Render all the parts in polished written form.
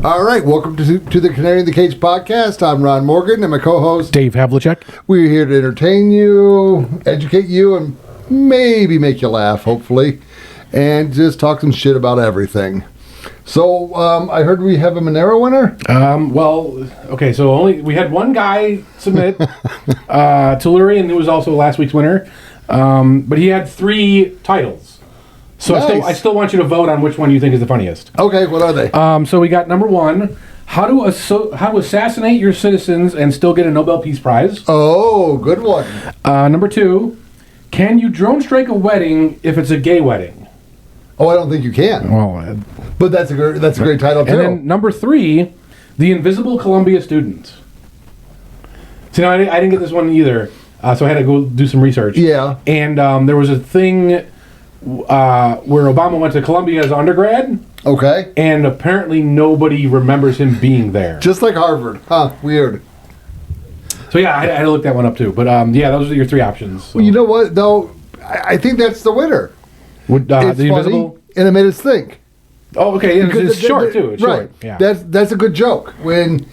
All right, welcome to the Canary in the Cage podcast. I'm Ron Morgan and my co-host Dave Havlicek. We're here to entertain you, educate you, and maybe make you laugh, hopefully, and just talk some shit about everything. So, I heard we have a Monero winner? So we had one guy submit, Tellurian, who was also last week's winner, but he had 3 titles. So nice. I still want you to vote on which one you think is the funniest. Okay, what are they? So we got number 1, how to assassinate your citizens and still get a Nobel Peace Prize. Oh, good one. Number 2, can you drone strike a wedding if it's a gay wedding? Oh, I don't think you can. Well, but that's a great title too. And then number 3, the Invisible Columbia Student. See, now I didn't get this one either, so I had to go do some research. Yeah. And there was a thing where Obama went to Columbia as undergrad. Okay. And apparently nobody remembers him being there. Just like Harvard. Huh, weird. So yeah, I had to look that one up too. But yeah, those are your 3 options. So. Well, you know what, though? I think that's the winner. It's the funny, Invisible, and it made us think. Oh, okay. It's short too. It's right. Short. Yeah. That's a good joke when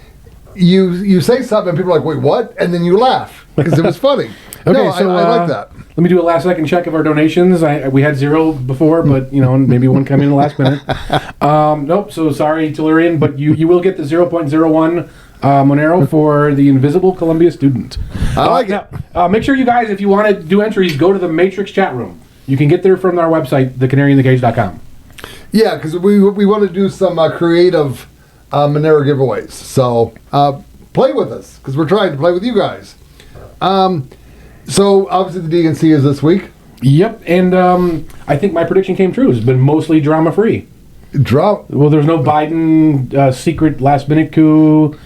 you say something and people are like, "Wait, what?" and then you laugh because it was funny. Okay, no, so I like that. Let me do a last second check of our donations. We had 0 before, but maybe one come in the last minute. Nope. So sorry, Tellurian, but you will get the 0.01 Monero for the Invisible Columbia Student. I like it. Now, make sure you guys, if you want to do entries, go to the Matrix chat room. You can get there from our website, thecanaryinthecage.com. Yeah, because we want to do some creative Monero giveaways. So play with us, because we're trying to play with you guys. So obviously the DNC is this week. Yep, and I think my prediction came true. It's been mostly drama-free. Well, there's no Biden secret last-minute coup.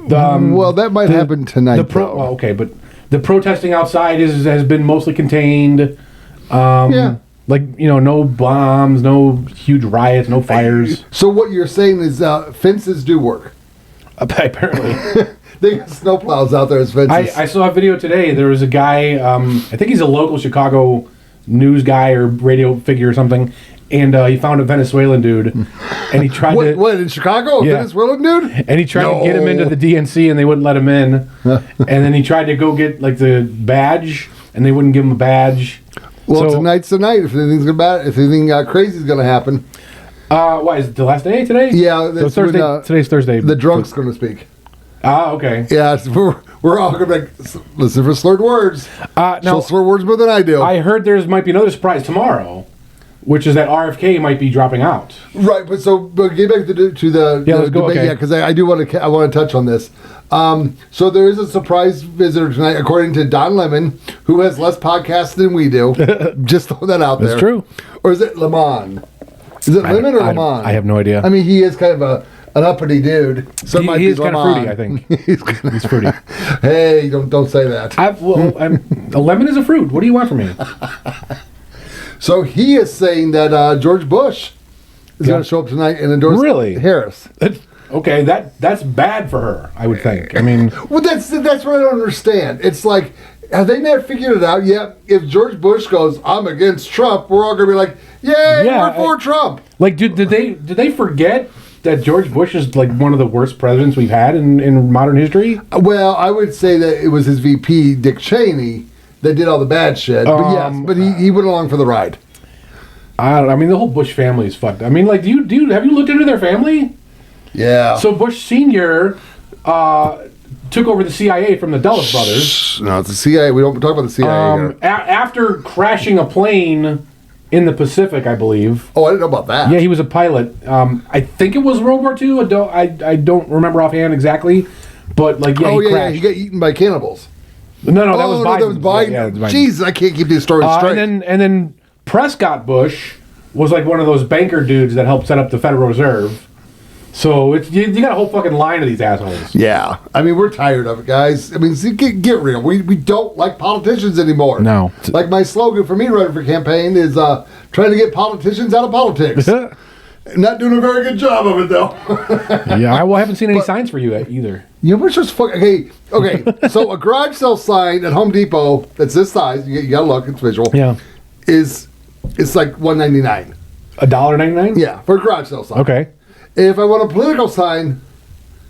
Well, that might happen tonight, okay, but the protesting outside has been mostly contained. Yeah. No bombs, no huge riots, no fires. So what you're saying is fences do work. Apparently. They got snowplows out there as fences. I saw a video today. There was a guy, I think he's a local Chicago news guy or radio figure or something, and he found a Venezuelan dude, and he tried to... What, in Chicago? Yeah. A Venezuelan dude? And he tried to get him into the DNC, and they wouldn't let him in. And then he tried to go get, the badge, and they wouldn't give him a badge. Well, tonight's the night. If anything crazy is going to happen. Why, is it the last day today? Yeah. So Thursday, today's Thursday. The drunk's going to speak. Okay. Yeah, we're all going to listen for slurred words. She'll slur words more than I do. I heard might be another surprise tomorrow, which is that RFK might be dropping out. Right, but get back to the let's go, debate. okay. Yeah, because I want to touch on this. So there is a surprise visitor tonight, according to Don Lemon, who has less podcasts than we do. Just throw that out there. That's true. Or is it Lemon? Is it Lemon or Lemon? I have no idea. I mean, he is kind of an uppity dude. So he is kind of fruity, I think. He's fruity. Hey, don't say that. A lemon is a fruit. What do you want from me? So he is saying that George Bush is going to show up tonight and endorse Harris. Okay, that's bad for her, I would think. I mean... Well, that's what I don't understand. It's like, have they not figured it out yet? If George Bush goes, I'm against Trump, we're all going to be like, yay, we're for Trump. Did they forget that George Bush is one of the worst presidents we've had in modern history? Well, I would say that it was his VP, Dick Cheney, that did all the bad shit. But yes, he went along for the ride. I don't know. I mean, the whole Bush family is fucked. I mean, have you looked into their family? Yeah. So Bush Sr. Took over the CIA from the Dulles brothers. No, it's the CIA. We don't talk about the CIA here. After crashing a plane in the Pacific, I believe. Oh, I didn't know about that. Yeah, he was a pilot. I think it was World War II. I don't remember offhand exactly, but he crashed. He got eaten by cannibals. No, that was Biden. That was Biden. Yeah, Biden. Jesus, I can't keep these stories straight. And then Prescott Bush was one of those banker dudes that helped set up the Federal Reserve. So you got a whole fucking line of these assholes. Yeah. I mean, we're tired of it, guys. I mean, see, get real. We don't like politicians anymore. No. Like my slogan for me running for campaign is trying to get politicians out of politics. Not doing a very good job of it, though. Yeah, I haven't seen any signs for you either. You know what's just fucking... Okay. So a garage sale sign at Home Depot that's this size, you gotta look, it's visual. Yeah. It's like $1.99. $1.99? Yeah, for a garage sale sign. Okay. If I want a political sign,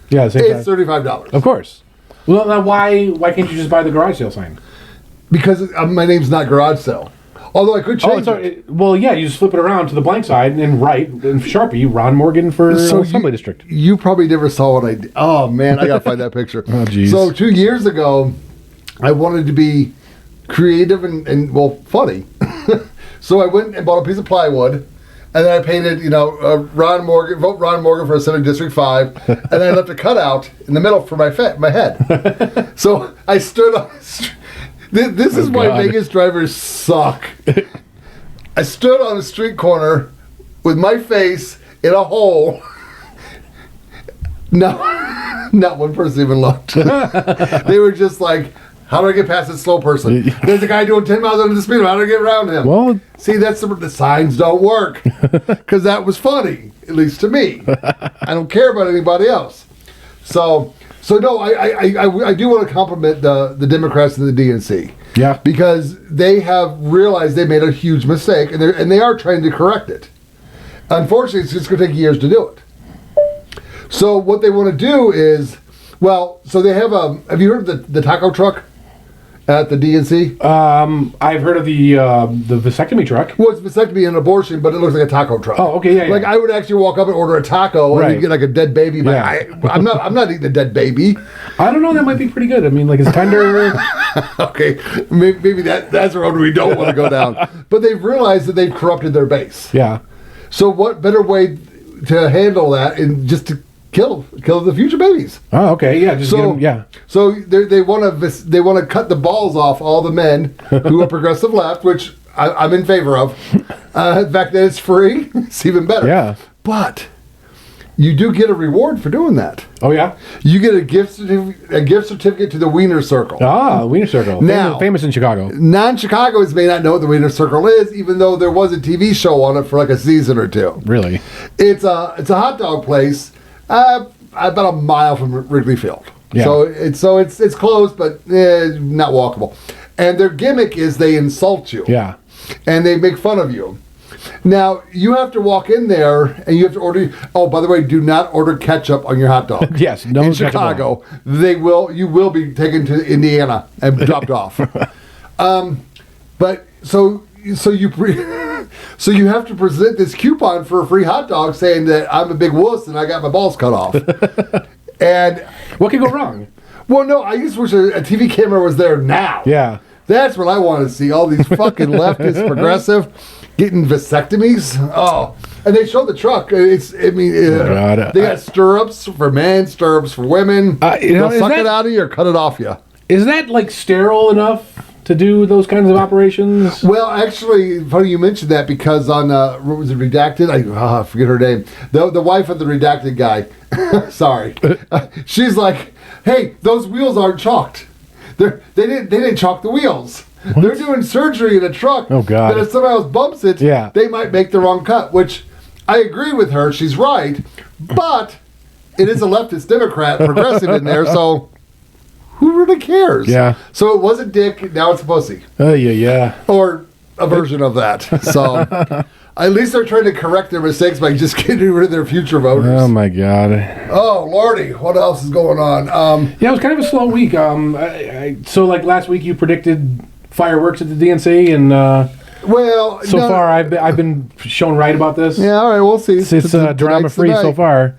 Yeah, same it's time. $35. Of course. Well, now why can't you just buy the garage sale sign? Because my name's not garage sale. Although I could change it. Well, yeah, you just flip it around to the blank side and write in Sharpie, Ron Morgan for Assembly District. You probably never saw what I did. Oh, man, I got to find that picture. Oh, jeez. So 2 years ago, I wanted to be creative and funny. So I went and bought a piece of plywood, and then I painted, Ron Morgan, vote Ron Morgan for Assembly District 5, and then I left a cutout in the middle for my head. So I stood on the street. This is why Vegas drivers suck. I stood on a street corner with my face in a hole. No, not one person even looked. They were just like, how do I get past this slow person? There's a guy doing 10 miles under the speed limit. How do I get around him? Well, see, that's the signs don't work. Because that was funny, at least to me. I don't care about anybody else. So no, I do want to compliment the Democrats and the DNC. Yeah. Because they have realized they made a huge mistake, and they are trying to correct it. Unfortunately, it's just going to take years to do it. So what they want to do is, so they have you heard of the taco truck at the DNC? I've heard of the vasectomy truck. Well, it's vasectomy and abortion, but it looks like a taco truck. Oh, okay, yeah. Like I would actually walk up and order a taco, and you get like a dead baby. But I'm not eating a dead baby. I don't know. That might be pretty good. I mean, like it's tender. Okay, maybe that's a road we don't want to go down. But they've realized that they've corrupted their base. Yeah. So what better way to handle that and just to kill the future babies? Oh, okay, yeah. Just get them, yeah. So they want to cut the balls off all the men who are progressive left, which I'm in favor of. The fact that it's free, it's even better. Yeah. But you do get a reward for doing that. Oh yeah. You get a gift certificate to the Wiener Circle. Ah, Wiener Circle. Now, famous in Chicago. Non-Chicagoans may not know what the Wiener Circle is, even though there was a TV show on it for like a season or two. Really? It's a hot dog place about a mile from Wrigley Field. Yeah. So it's closed, but not walkable. And their gimmick is they insult you. Yeah. And they make fun of you. Now, you have to walk in there and you have to order. Oh, by the way, do not order ketchup on your hot dog. Yes, no in ketchup Chicago, you will be taken to Indiana and dropped off. But so you have to present this coupon for a free hot dog saying that I'm a big wuss and I got my balls cut off. And what could go wrong? Well, no, I just wish a TV camera was there now. Yeah. That's what I want to see. All these fucking leftist progressive getting vasectomies. Oh, and they show the truck. They got stirrups for men, stirrups for women. They'll suck it out of you or cut it off you. Is that like sterile enough to do those kinds of operations? Well, actually, funny you mentioned that because on what was it, Redacted? I forget her name. The wife of the Redacted guy. Sorry, she's like, hey, those wheels aren't chalked. They didn't chalk the wheels. What? They're doing surgery in a truck. Oh God! That if somebody else bumps it, they might make the wrong cut. Which I agree with her. She's right, but it is a leftist Democrat progressive in there, so who really cares? Yeah. So it was a dick. Now it's a pussy. Yeah. Or a version of that. So at least they're trying to correct their mistakes by just getting rid of their future voters. Oh my God. Oh Lordy, what else is going on? Yeah, it was kind of a slow week. So like last week you predicted fireworks at the DNC, and far I've been shown right about this. Yeah, all right, we'll see. It's drama free so far.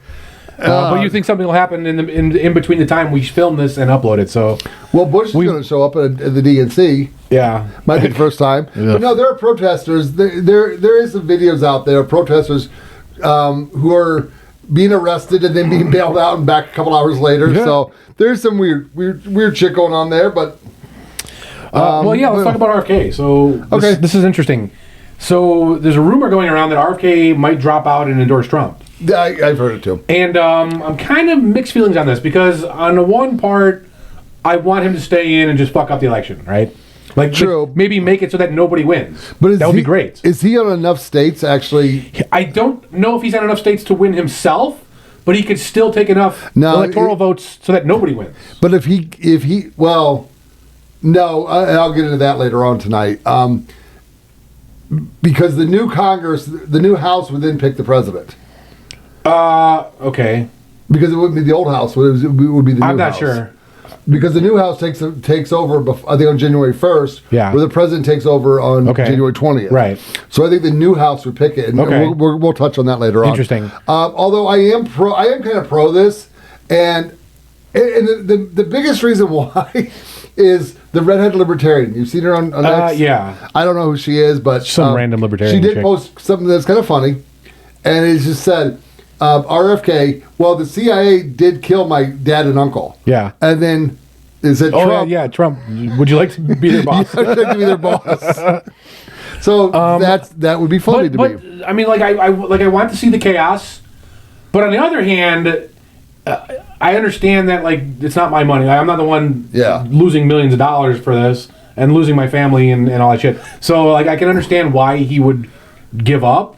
But you think something will happen in between the time we film this and upload it? So Bush is going to show up at the DNC. Yeah, might be the first time. But no, there are protesters. There is some videos out there of protesters who are being arrested and then being bailed out and back a couple hours later. Yeah. So there's some weird shit going on there. But let's talk about RFK. So this is interesting. So there's a rumor going around that RFK might drop out and endorse Trump. I've heard it too. And I'm kind of mixed feelings on this because on the one part, I want him to stay in and just fuck up the election, right? Like, true. Maybe make it so that nobody wins. But that would be great. Is he on enough states actually? I don't know if he's on enough states to win himself, but he could still take enough electoral votes so that nobody wins. But if he no, I'll get into that later on tonight. Because the new Congress, the new House would then pick the president. Okay. Because it wouldn't be the old house. It would be the new house. I'm not sure. Because the new house takes over, I think, on January 1st. Yeah. Where the president takes over on January 20th. Right. So I think the new house would pick it. And we'll touch on that later on. Interesting. Although I am kind of pro this. And the biggest reason why is the redhead libertarian. You've seen her on X? Yeah. I don't know who she is, but... Some random libertarian She did chick. post something that's kind of funny. And it just said... RFK, well, the CIA did kill my dad and uncle. Yeah. And then it said Trump. Yeah, Trump. Would you like to be their boss? I'd like to be their boss. So that would be funny to me. I mean, I want to see the chaos, but on the other hand, I understand that it's not my money. I'm not the one losing millions of dollars for this and losing my family and all that shit. So I can understand why he would give up.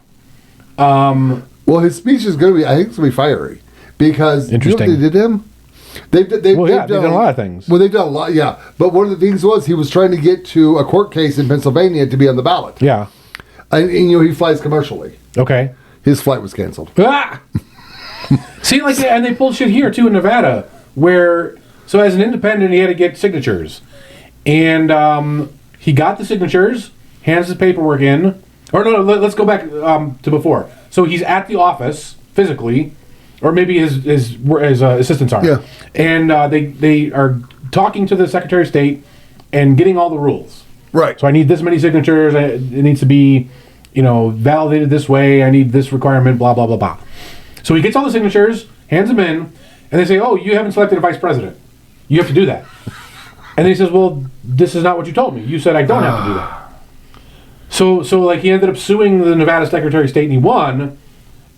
Well, his speech is going to be, I think it's going to be fiery. Because, interesting. You know what they did to him? They've done a lot of things. Well, they've done a lot, yeah. But one of the things was he was trying to get to a court case in Pennsylvania to be on the ballot. Yeah. And he flies commercially. Okay. His flight was canceled. Ah! See, and they pulled shit here, too, in Nevada, where, so as an independent, he had to get signatures. And he got the signatures, hands his paperwork in. Or no, let's go back to before. So he's at the office physically, or maybe his assistants are. Yeah. And they are talking to the Secretary of State and getting all the rules. Right. So I need this many signatures. It needs to be, validated this way. I need this requirement. Blah blah blah blah. So he gets all the signatures, hands them in, and they say, "Oh, you haven't selected a vice president. You have to do that." And then he says, "Well, this is not what you told me. You said I don't have to do that." So he ended up suing the Nevada Secretary of State and he won,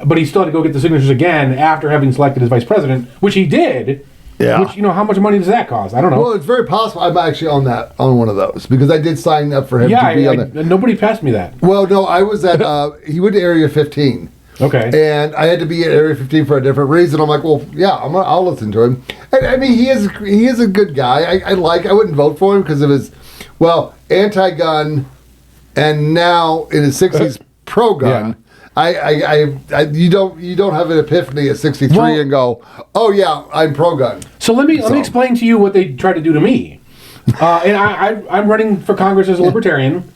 but he still had to go get the signatures again after having selected his vice president, which he did. Yeah. Which, how much money does that cost? I don't know. Well, it's very possible. I'm actually on one of those because I did sign up for him to be on it. Nobody passed me that. Well, no, I was at, he went to Area 15. Okay. And I had to be at Area 15 for a different reason. I'm like, well, yeah, I'll listen to him. And, I mean, he is a good guy. I wouldn't vote for him because of his, anti-gun. And now in his 60s, pro-gun. Yeah. You don't have an epiphany at 63 and go, oh yeah, I'm pro-gun. So let me explain to you what they tried to do to me. And I'm running for Congress as a libertarian,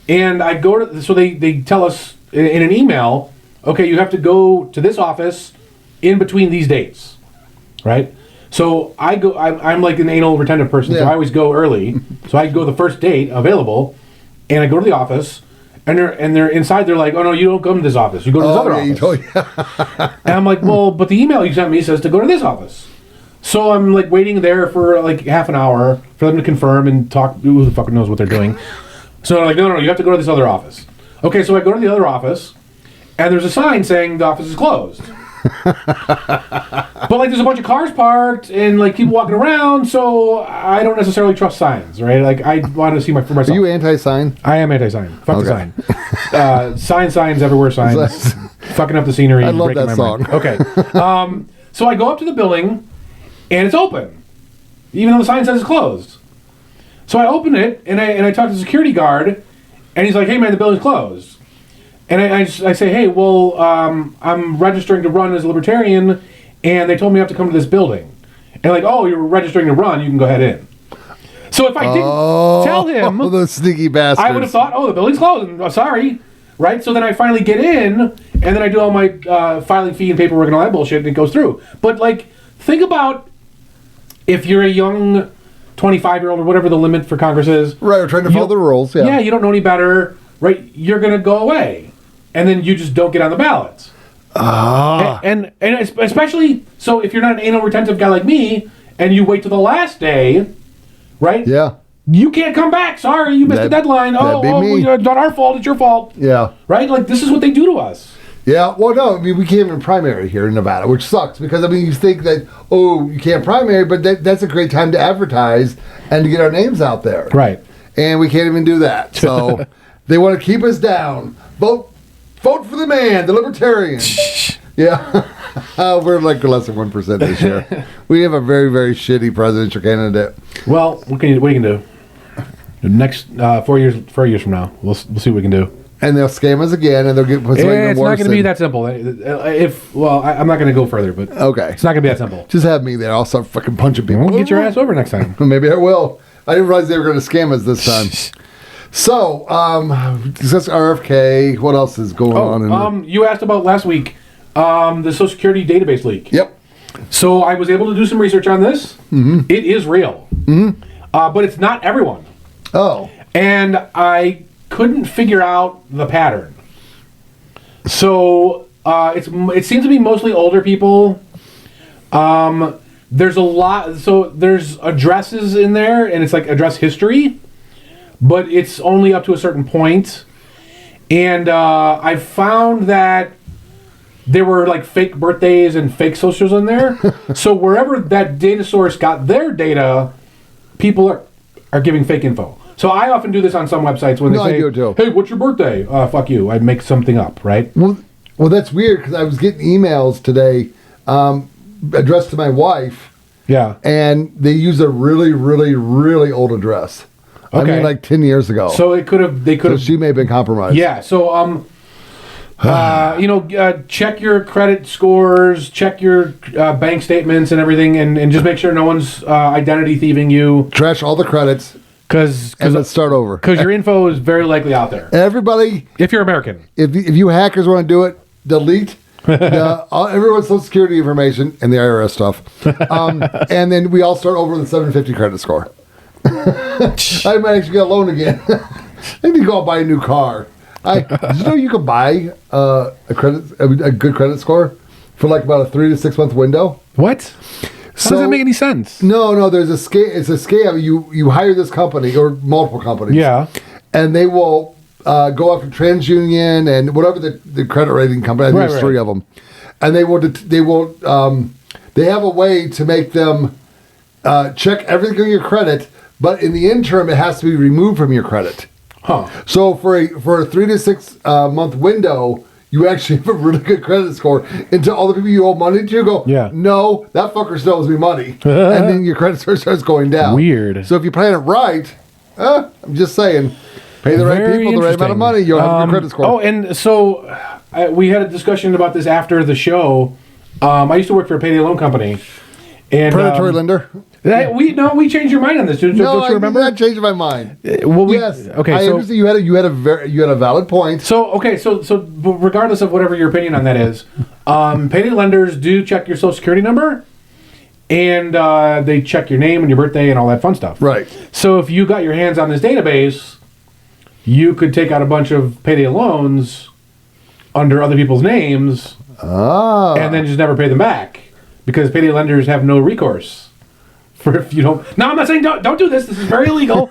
and I go to so they tell us in an email, okay, you have to go to this office in between these dates, right? So I go. I'm like an anal retentive person, so I always go early. So I go the first date available. And I go to the office, and they're inside. They're like, "Oh no, you don't come to this office. You go to this other office." And I'm like, "Well, but the email you sent me says to go to this office." So I'm waiting there for half an hour for them to confirm and talk. Who the fuck knows what they're doing? So they're like, "No, you have to go to this other office." Okay, so I go to the other office, and there's a sign saying the office is closed. But there's a bunch of cars parked and people walking around, so I don't necessarily trust signs, right? I want to see for myself. Are you anti-sign? I am anti-sign. Fuck the sign. Signs everywhere. Signs. Fucking up the scenery. I love that song. Okay. So I go up to the building, and it's open, even though the sign says it's closed. So I open it and I talk to the security guard, and he's like, "Hey man, the building's closed." And I say, hey, well, I'm registering to run as a libertarian, and they told me I have to come to this building. And oh, you're registering to run, you can go ahead in. So if I didn't tell him, those sneaky bastards, I would have thought, the building's closed. Sorry, right? So then I finally get in, and then I do all my filing fee and paperwork and all that bullshit, and it goes through. But think about if you're a young 25-year-old or whatever the limit for Congress is. Right, we're trying to follow the rules. Yeah, you don't know any better, right? You're going to go away. And then you just don't get on the ballots. And especially, so if you're not an anal retentive guy like me, and you wait till the last day, right? Yeah. You can't come back. Sorry, you missed the deadline. It's not our fault. It's your fault. Yeah. Right? This is what they do to us. Yeah. Well, no, I mean, we can't even primary here in Nevada, which sucks because, you think that, you can't primary, but that's a great time to advertise and to get our names out there. Right. And we can't even do that. So they want to keep us down. Vote for the man, the libertarian. Yeah. We're less than 1% this year. We have a very, very shitty presidential candidate. Well, what are you going to do? Next 4 years from now, we'll see what we can do. and they'll scam us again, and they'll get put something It's worse. not going to be that simple. I'm not going to go further, but Okay. it's not going to be that simple. Just have me there. I'll start fucking punching people. Well, get your ass over next time. Maybe I will. I didn't realize they were going to scam us this time. So, discuss RFK. What else is going on? You asked about last week the Social Security database leak. Yep. So I was able to do some research on this. Mm-hmm. It is real, but it's not everyone. Oh. And I couldn't figure out the pattern. So it seems to be mostly older people. There's a lot. So there's addresses in there, and it's like address history, but it's only up to a certain point. And I found that there were like fake birthdays and fake socials in there. So wherever that data source got their data, people are giving fake info. So I often do this on some websites when they say, "Hey, what's your birthday?" Fuck you. I make something up, right? Well, that's weird because I was getting emails today addressed to my wife. Yeah. And they use a really, really, really old address. Okay. I mean, like 10 years ago. So they could have. So she may have been compromised. Yeah. So check your credit scores, check your bank statements and everything, and just make sure no one's identity thieving you. Trash all the credits. And let's start over. Because your info is very likely out there. Everybody, if you're American, if you hackers want to do it, delete everyone's Social Security information and the IRS stuff, and then we all start over with a 750 credit score. I might actually get a loan again. I need to go out and buy a new car. Did you know you could buy a good credit score for like about a 3 to 6 month window? What? How does that make any sense? No. There's a scale. It's a scale. You hire this company or multiple companies. Yeah. And they will go after TransUnion and whatever the credit rating company. I think there's 3 of them, and they have a way to make them check everything on your credit, but in the interim, it has to be removed from your credit. Huh. So for a 3 to 6 month window, you actually have a really good credit score. Until all the people you owe money to go, no, that fucker still owes me money, and then your credit score starts going down. Weird. So if you plan it right, I'm just saying, pay the right people, the right amount of money, you'll have a good credit score. Oh, and so we had a discussion about this after the show. I used to work for a payday loan company. And, predatory lender. We changed your mind on this. Don't you remember? I changed my mind. Yes. Okay. I understand you had a valid point. So regardless of whatever your opinion on that is, payday lenders do check your Social Security number, and they check your name and your birthday and all that fun stuff. Right. So if you got your hands on this database, you could take out a bunch of payday loans under other people's names, and then just never pay them back. Because payday lenders have no recourse for if you don't. No, I'm not saying don't do this. This is very illegal.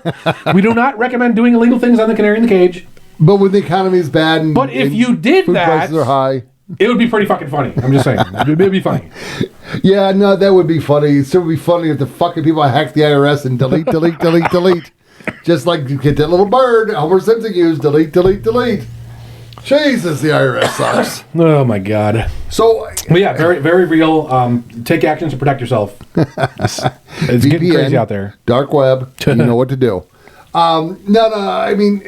We do not recommend doing illegal things on the Canary in the Cage. But when the economy is bad, but if you did food that, prices are high. It would be pretty fucking funny. I'm just saying, it'd be funny. Yeah, no, that would be funny. It still would be funny if the fucking people hack the IRS and delete. Just like you get that little bird Homer Simpson used, delete. Jesus, the IRS sucks. Oh my God. So, but yeah, very, very real. Take actions to protect yourself. It's VPN, getting crazy out there. Dark web. You know what to do. I mean,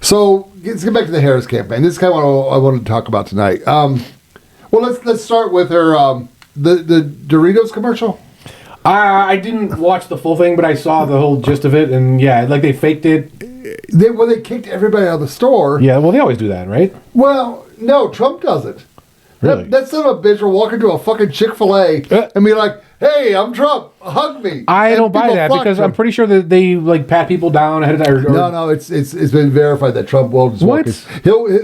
so let's get back to the Harris campaign. This is kind of what I wanted to talk about tonight. Well, let's start with her the Doritos commercial. I didn't watch the full thing, but I saw the whole gist of it, and yeah, like they faked it. They kicked everybody out of the store. Yeah, well, they always do that, right? Well, no, Trump doesn't. Really? That son of a bitch will walk into a fucking Chick-fil-A and be like, "Hey, I'm Trump. Hug me." I don't buy that because Trump. I'm pretty sure that they like pat people down ahead of time. No, it's been verified that Trump will just walk in.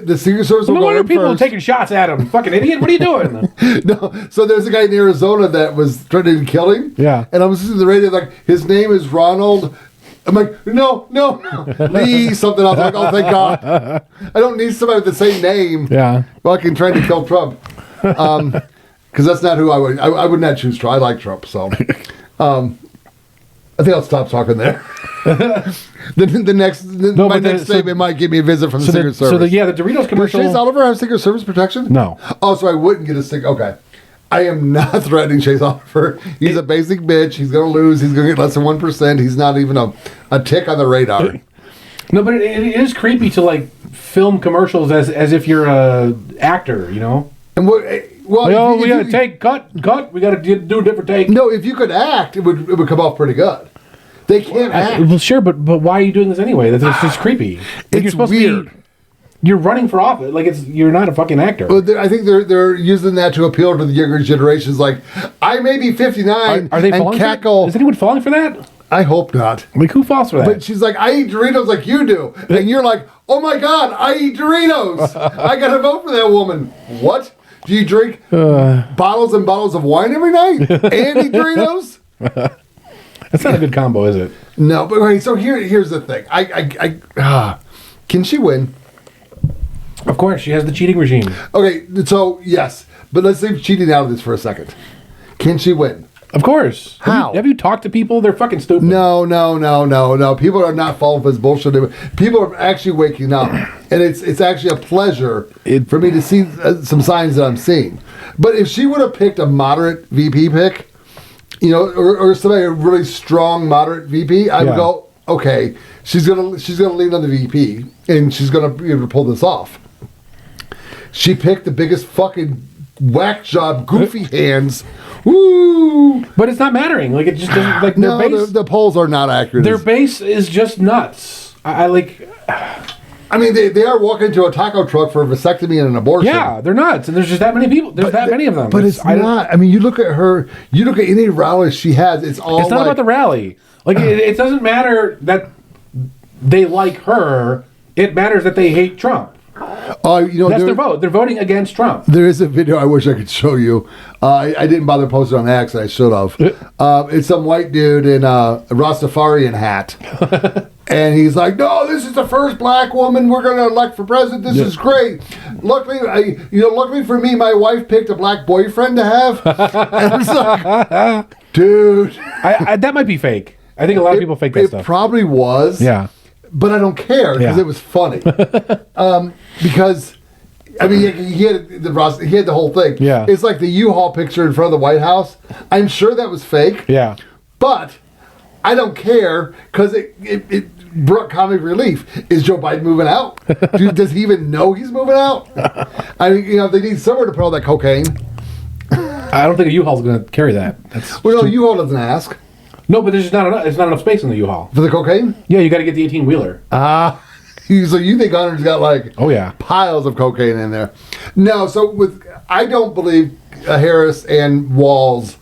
The Secret Service will go in people first. taking shots at him. Fucking idiot! What are you doing? No, so there's a guy in Arizona that was threatening to kill him. Yeah, and I was listening to the radio like his name is Ronald. I'm like, no, Lee something else. I'm like, oh, thank God. I don't need somebody with the same name. Yeah. Fucking trying to kill Trump. Because that's not who I would. I would not choose Trump. I like Trump, so. I think I'll stop talking there. My next statement might give me a visit from the Secret Service. The Doritos commercial. Does Chase Oliver have Secret Service protection? No. Oh, so I wouldn't get a stick. Okay. I am not threatening Chase Oliver. He's a basic bitch. He's going to lose. He's going to get less than 1%. He's not even a tick on the radar. No, but it is creepy to like film commercials as if you're a actor, you know. And well, we gotta take cut. We gotta do a different take. No, if you could act, it would come off pretty good. They can't act. Well, sure, but why are you doing this anyway? That's just creepy. Like, It's you're supposed weird. to be. You're running for office. Like you're not a fucking actor. Well, I think they're using that to appeal to the younger generations. Like, I may be 59 Are they and falling cackle. for that? Is anyone falling for that? I hope not. Like, who falls for that? But she's like, I eat Doritos like you do. And you're like, oh my God, I eat Doritos. I got to vote for that woman. What? Do you drink bottles and bottles of wine every night and eat Doritos? That's not a good combo, is it? No, but okay, so here's the thing. Can she win? Of course, she has the cheating regime. Okay, so yes. But let's leave cheating out of this for a second. Can she win? Of course. How? Have you talked to people? They're fucking stupid. No. People are not falling for this bullshit. People are actually waking up, and it's actually a pleasure for me to see some signs that I'm seeing. But if she would have picked a moderate VP pick, you know, or somebody a really strong moderate VP, I would go, okay, she's gonna lean on the VP, and she's gonna be able to pull this off. She picked the biggest fucking whack job, goofy hands. Woo! But it's not mattering. Like, it just doesn't. Like, their base, the polls are not accurate. their base is just nuts. I like. I mean, they are walking to a taco truck for a vasectomy and an abortion. Yeah, they're nuts, and there's just that many people. There's that many of them. But it's not. I mean, you look at her. You look at any rally she has. It's all. It's not about the rally. Like, it doesn't matter that they like her. It matters that they hate Trump. You know, That's their vote. They're voting against Trump. There is a video I wish I could show you. I didn't bother posting on X. I should have. It's some white dude in a Rastafarian hat. And he's like, no, this is the first black woman we're going to elect for president. This is great. Luckily, luckily for me, my wife picked a black boyfriend to have. And I was like, dude. That might be fake. I think a lot of people fake that stuff. It probably was. Yeah. But I don't care because it was funny. Because, I mean, he had the whole thing. Yeah. It's like the U-Haul picture in front of the White House. I'm sure that was fake. Yeah. But I don't care because it brought comic relief. Is Joe Biden moving out? Does he even know he's moving out? I mean, they need somewhere to put all that cocaine. I don't think a U-Haul's going to carry that. Well, no, U-Haul doesn't ask. No, but there's not enough. There's not enough space in the U-Haul for the cocaine. Yeah, you got to get the 18-wheeler. So you think Hunter's got piles of cocaine in there? No. So I don't believe Harris and Walz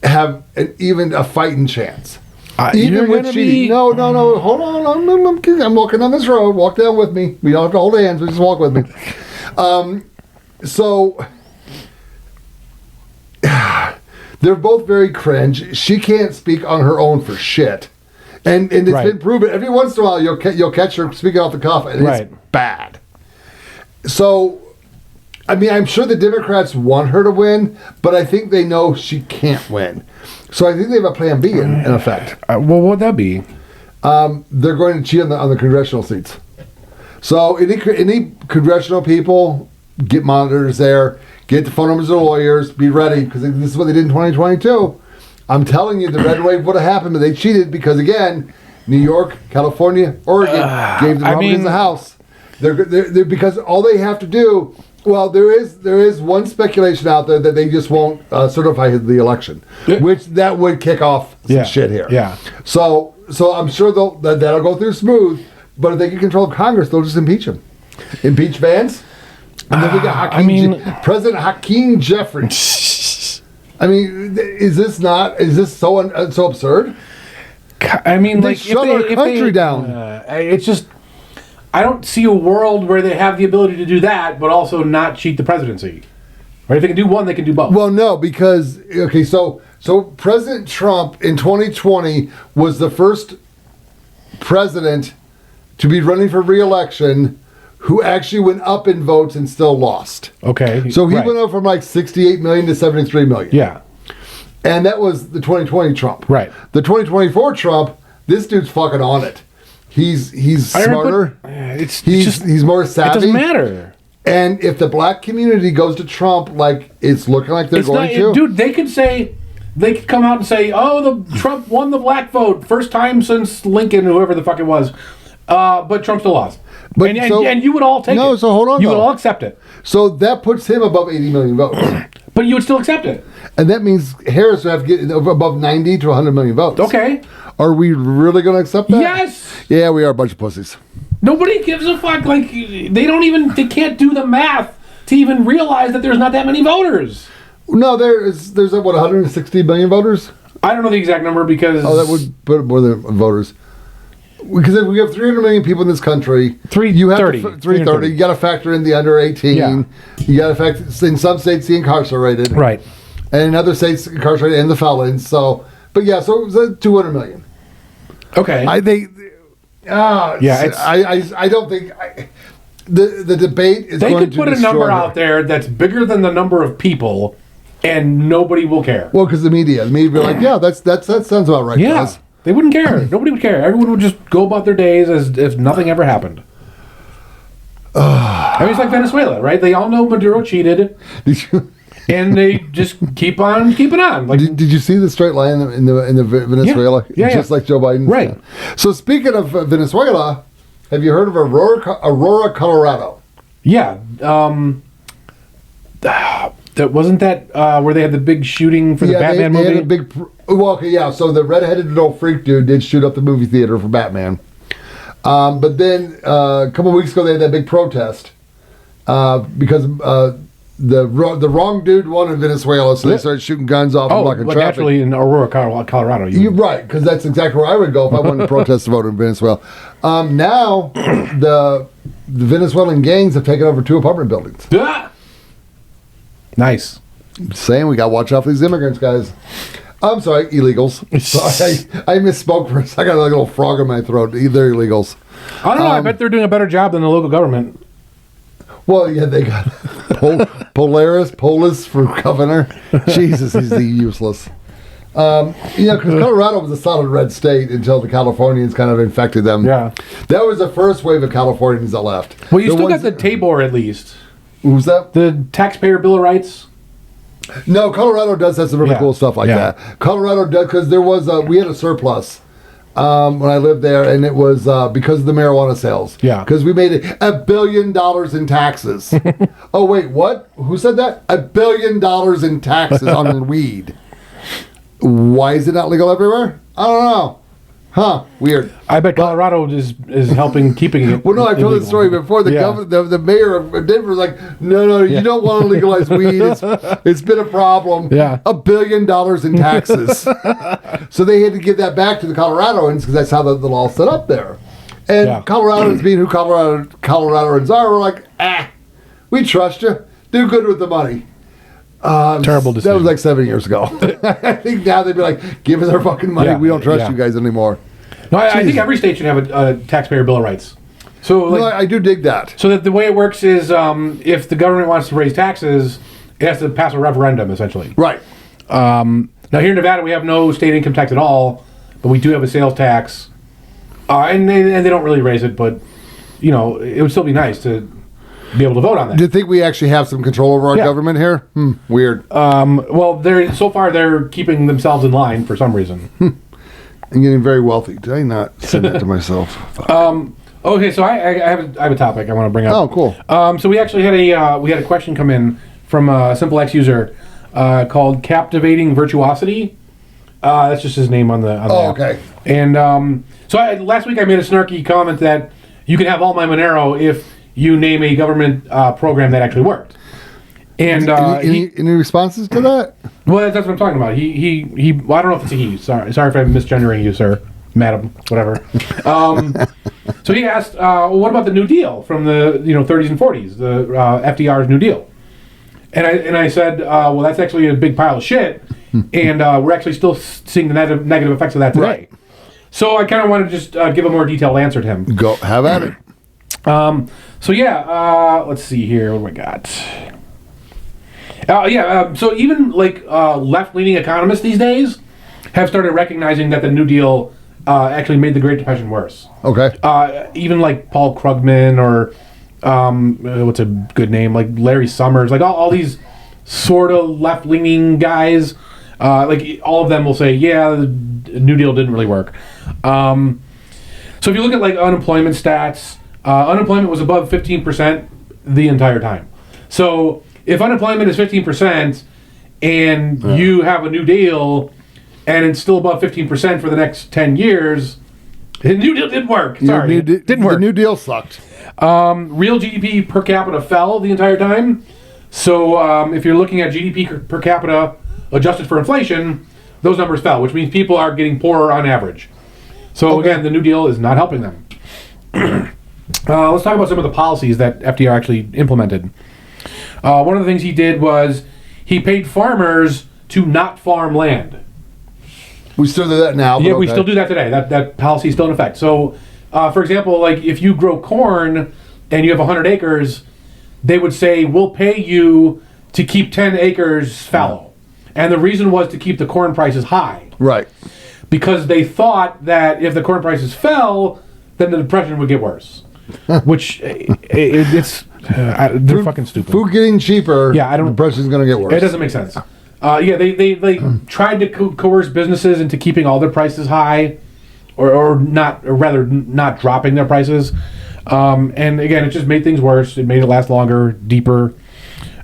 have even a fighting chance. Even with cheating. No. Hold on. I'm walking on this road. Walk down with me. We don't have to hold hands. We just walk with me. So. They're both very cringe. She can't speak on her own for shit. And it's been proven. Every once in a while, you'll catch her speaking off the cuff, and it's bad. So, I mean, I'm sure the Democrats want her to win, but I think they know she can't win. So I think they have a plan B in effect. Well, what would that be? They're going to cheat on the congressional seats. So any congressional people, get monitors there. Get the phone numbers of the lawyers. Be ready, because this is what they did in 2022. I'm telling you, the red wave would have happened, but they cheated because, again, New York, California, Oregon gave the Republicans the House. They're because all they have to do. Well, there is one speculation out there that they just won't certify the election, which that would kick off some shit here. Yeah. So I'm sure that'll go through smooth. But if they get control of Congress, they'll just impeach him. Impeach Vance. And then we got President Hakeem Jeffries. I mean, is this so absurd? I mean, they shut our country down. It's just, I don't see a world where they have the ability to do that, but also not cheat the presidency. Right? If they can do one, they can do both. Well, no, because so President Trump in 2020 was the first president to be running for re-election who actually went up in votes and still lost. Okay. So he went up from like 68 million to 73 million. Yeah. And that was the 2020 Trump. Right. The 2024 Trump, this dude's fucking on it. He's smarter. He's more savvy. It doesn't matter. And if the black community goes to Trump like it's looking like they're going to. Dude, they could come out and say, oh, the Trump won the black vote. First time since Lincoln, whoever the fuck it was. but Trump still lost. But And you would all take it. No, so hold on. You would all accept it. So that puts him above 80 million votes. But you would still accept it. And that means Harris would have to get above 90 to 100 million votes. Okay. Are we really going to accept that? Yes. Yeah, we are a bunch of pussies. Nobody gives a fuck. Like, they can't do the math to even realize that there's not that many voters. No, there's 160 million voters? I don't know the exact number because... Oh, that would put more than voters. Because if we have 300 million people in this country, 330. You got to factor in the under 18. Yeah. You got to factor in some states the incarcerated, Right. and in other states incarcerated and the felons. So, but yeah, so it was 200 million. Okay. I think. I don't think the debate is. They going could to put a number out there that's bigger than the number of people, and nobody will care. Well, because the media would be like, yeah, that sounds about right. Yeah. Guys. They wouldn't care. Nobody would care. Everyone would just go about their days as if nothing ever happened. I mean, it's like Venezuela, right? They all know Maduro cheated, and they just keep on keeping on. Like, did you see the straight line in the Venezuela? Yeah, just like Joe Biden. Right. So speaking of Venezuela, have you heard of Aurora, Colorado? Yeah. That wasn't that where they had the big shooting for the Batman movie? They had a big. So the redheaded old freak dude did shoot up the movie theater for Batman. But then a couple of weeks ago they had that big protest because the wrong dude won in Venezuela, so they started shooting guns off and blocking traffic. Naturally in Aurora, Colorado. You're right, because that's exactly where I would go if I wanted to protest the vote in Venezuela. Now the Venezuelan gangs have taken over 2 apartment buildings. Ah! Nice. Saying we got to watch out for these immigrants, guys. I'm sorry, illegals. Sorry, I misspoke for a second. I got a little frog in my throat. They're illegals. I don't know. I bet they're doing a better job than the local government. Well, yeah, they got Polis for governor. Jesus, he's useless. Because Colorado was a solid red state until the Californians kind of infected them. Yeah. That was the first wave of Californians that left. Well, you still got the Tabor at least. Who's that? The taxpayer Bill of Rights. No, Colorado does have some really cool stuff like that. Colorado does, because we had a surplus when I lived there, and it was because of the marijuana sales. Yeah. Because we made $1 billion in taxes. Oh, wait, what? Who said that? $1 billion in taxes on weed. Why is it not legal everywhere? I don't know. Huh? Weird. I bet Colorado is helping keeping it. Well, no, I've told this story before. The governor, the mayor of Denver was like, no, you don't want to legalize weed. It's been a problem. Yeah. $1 billion in taxes. So they had to give that back to the Coloradoans because that's how the law set up there. And Coloradoans, being who Coloradoans are, were like, we trust you. Do good with the money. Terrible decision. That was like 7 years ago. I think now they'd be like, give us our fucking money. We don't trust you guys anymore. No, I think every state should have a taxpayer Bill of Rights. So, no, I do dig that. So that the way it works is if the government wants to raise taxes, it has to pass a referendum, essentially. Right. Now, here in Nevada, we have no state income tax at all, but we do have a sales tax. And they don't really raise it, but, it would still be nice to be able to vote on that. Do you think we actually have some control over our government here? Weird. Well, so far they're keeping themselves in line for some reason. I'm getting very wealthy. Did I not send that to myself? Okay, so I have a topic I want to bring up. Oh, cool. So we actually had a question come in from a Simple X user called Captivating Virtuosity. That's just his name on the app. Okay. And last week I made a snarky comment that you can have all my Monero if you name a government program that actually worked. And any responses to that? Well, that's what I'm talking about. Well, I don't know if it's a he. Sorry if I'm misgendering you, sir, madam, whatever. So he asked, well, what about the New Deal from the 30s and 40s, the FDR's New Deal? And I said, well, that's actually a big pile of shit, and we're actually still seeing the negative effects of that today. Right. So I kind of want to just give a more detailed answer to him. Go, have at it. Let's see here. What do we got? So even left-leaning economists these days have started recognizing that the New Deal actually made the Great Depression worse. Okay. Even like Paul Krugman or what's a good name, like Larry Summers, like all these sort of left-leaning guys, like all of them will say, yeah, the New Deal didn't really work. So if you look at like unemployment stats, unemployment was above 15% the entire time. So if unemployment is 15% and you have a new deal and it's still above 15% for the next 10 years, the new deal didn't work. Sorry, didn't work. The new deal sucked. Real GDP per capita fell the entire time. So if you're looking at GDP per capita adjusted for inflation, those numbers fell, which means people are getting poorer on average. So again, the New Deal is not helping them. Let's talk about some of the policies that FDR actually implemented. One of the things he did was he paid farmers to not farm land. We still do that now. Yeah, we still do that today. That policy is still in effect. So, for example, like if you grow corn and you have 100 acres, they would say, we'll pay you to keep 10 acres fallow. And the reason was to keep the corn prices high. Right. Because they thought that if the corn prices fell, then the depression would get worse. Which, they're fucking stupid. Food getting cheaper, depression's going to get worse. It doesn't make sense. They tried to coerce businesses into keeping all their prices high, or rather not dropping their prices. And again, it just made things worse. It made it last longer, deeper.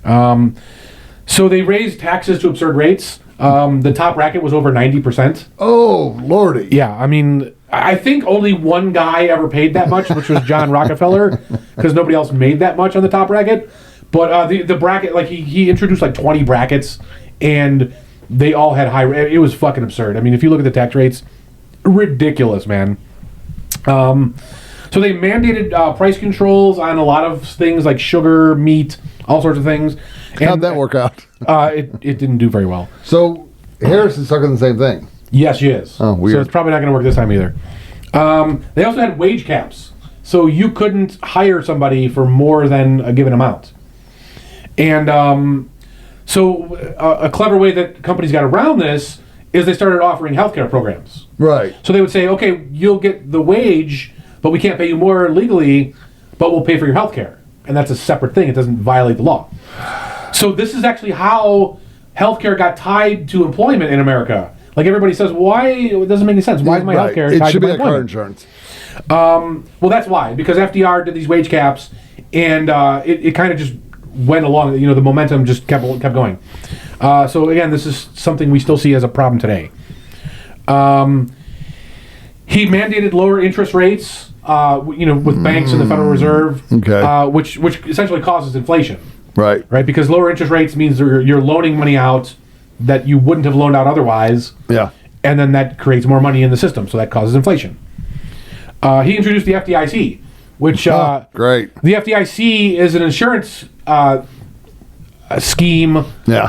So they raised taxes to absurd rates. The top bracket was over 90%. Oh, lordy. Yeah, I mean, I think only one guy ever paid that much, which was John Rockefeller, because nobody else made that much on the top bracket. But the bracket, like he introduced like 20 brackets, and they all had high. It was fucking absurd. I mean, if you look at the tax rates, ridiculous, man. So they mandated price controls on a lot of things like sugar, meat, all sorts of things. How'd that work out? It didn't do very well. So Harrison's stuck in the same thing. Yes, she is. Oh, weird. So it's probably not going to work this time either. They also had wage caps. So you couldn't hire somebody for more than a given amount. And so a clever way that companies got around this is they started offering healthcare programs. Right. So they would say, okay, you'll get the wage, but we can't pay you more legally, but we'll pay for your healthcare. And that's a separate thing. It doesn't violate the law. So this is actually how healthcare got tied to employment in America. Like everybody says, why? It doesn't make any sense. Why is my healthcare tied to my employment? It should be like car insurance. Well, that's why. Because FDR did these wage caps, and it kind of just went along. You know, the momentum just kept going. So again, this is something we still see as a problem today. He mandated lower interest rates, with banks and the Federal Reserve, which essentially causes inflation. Right. Because lower interest rates means you're loaning money out that you wouldn't have loaned out otherwise. Yeah. And then that creates more money in the system, so that causes inflation. He introduced the FDIC, which great. The FDIC is an insurance scheme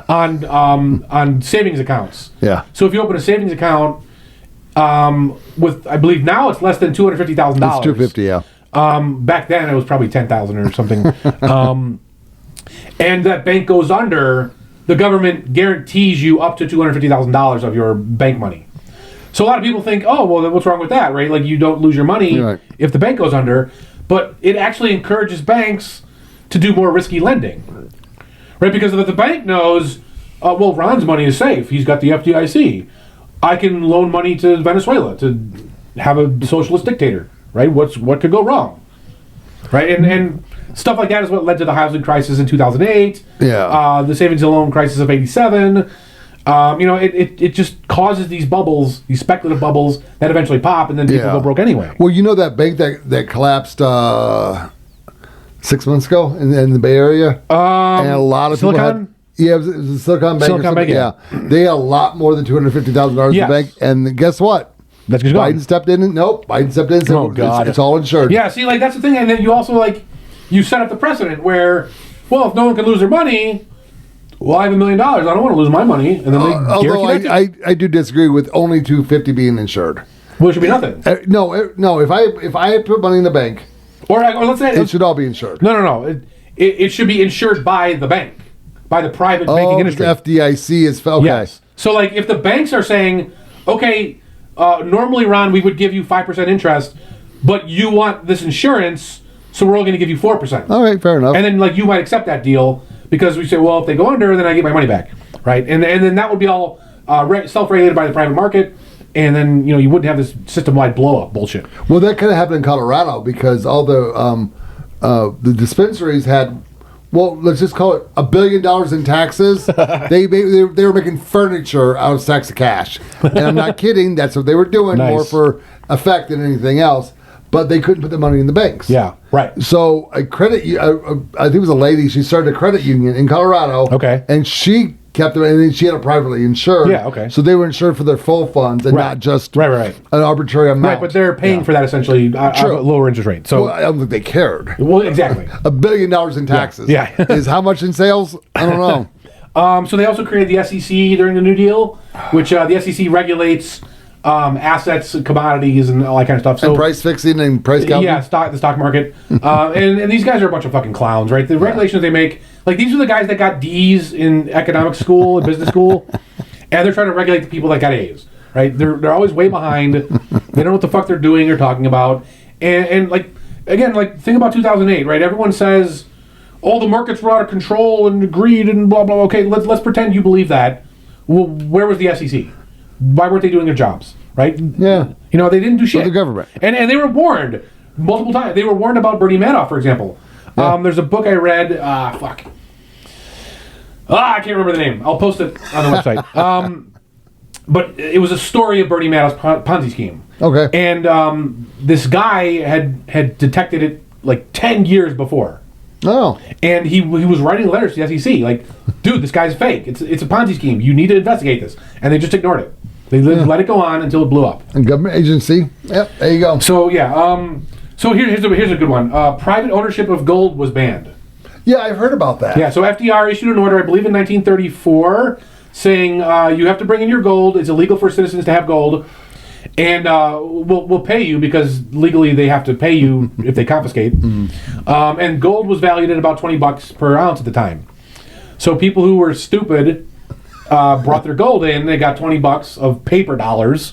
on savings accounts. Yeah. So if you open a savings account with, I believe now it's less than $250,000. It's $250,000, yeah. Back then it was probably $10,000 or something. And that bank goes under, the government guarantees you up to $250,000 of your bank money. So a lot of people think, oh, well, then what's wrong with that, right? Like you don't lose your money if the bank goes under, but it actually encourages banks to do more risky lending, right? Because if the bank knows, well, Ron's money is safe. He's got the FDIC. I can loan money to Venezuela to have a socialist dictator, right? What could go wrong, right? And stuff like that is what led to the housing crisis in 2008. Yeah. The savings and loan crisis of '87. It just causes these bubbles, these speculative bubbles that eventually pop, and then people go broke anyway. Well, you know that bank that collapsed 6 months ago in the Bay Area, and a lot of Silicon? people had. Yeah, it was a Silicon Bank. Silicon Bank, yeah. They had a lot more than $250,000 in the bank, and guess what? That's just Biden stepped in. Biden stepped in and said, oh, God. It's all insured. Yeah, see, like that's the thing, and then you also you set up the precedent where, well, if no one can lose their money, well, I have $1 million. I don't want to lose my money, and then they although I do disagree with only $250 being insured. Well, it should be nothing. No. If I put money in the bank, or let's say it should all be insured. No. It should be insured by the bank, by the private banking industry. The FDIC is okay. Yes. So, if the banks are saying, okay, normally, Ron, we would give you 5% interest, but you want this insurance, so we're only going to give you 4%. All right, fair enough. And then, you might accept that deal because we say, well, if they go under, then I get my money back, right? And then that would be all self-regulated by the private market, and then you wouldn't have this system-wide blow-up bullshit. Well, that kind of happened in Colorado because all the dispensaries had, well, let's just call it $1 billion in taxes. they were making furniture out of stacks of cash, and I'm not kidding. That's what they were doing, Nice. more for effect than anything else. But they couldn't put the money in the banks. Yeah, right. So I think it was a lady. She started a credit union in Colorado. Okay. And she kept them, and then she had it privately insured. Yeah, okay. So they were insured for their full funds and not just right. an arbitrary amount. Right, but they're paying for that essentially at a lower interest rate. So, Well, I don't think they cared. well, exactly. $1 billion in taxes. Yeah. Is how much in sales? I don't know. So they also created the SEC during the New Deal, which the SEC regulates assets, commodities, and all that kind of stuff. So And price fixing and price gouging. yeah, the stock market, and these guys are a bunch of fucking clowns, right? The regulations they make, like these are the guys that got D's in economic school and business school, and they're trying to regulate the people that got A's, right? They're always way behind. They don't know what the fuck they're doing or talking about, and like again, like think about 2008, right? Everyone says, "Oh, the markets were out of control and greed and blah blah." Okay, let's pretend you believe that. Well, where was the SEC? Why weren't they doing their jobs, right? Yeah. They didn't do shit. the government. And they were warned multiple times. They were warned about Bernie Madoff, for example. Yeah. There's a book I read. I can't remember the name. I'll post it on the website. But it was a story of Bernie Madoff's Ponzi scheme. Okay. And this guy had detected it like 10 years before. Oh. And he was writing letters to the SEC like, dude, this guy's fake. It's a Ponzi scheme. You need to investigate this. And they just ignored it. They let it go on until it blew up. And government agency. Yep. There you go. So yeah. So here's a good one. Private ownership of gold was banned. Yeah, I've heard about that. Yeah. So FDR issued an order, I believe, in 1934, saying you have to bring in your gold. It's illegal for citizens to have gold, and we'll pay you because legally they have to pay you if they confiscate. And gold was valued at about $20 per ounce at the time. So people who were stupid brought their gold in. They got $20 of paper dollars,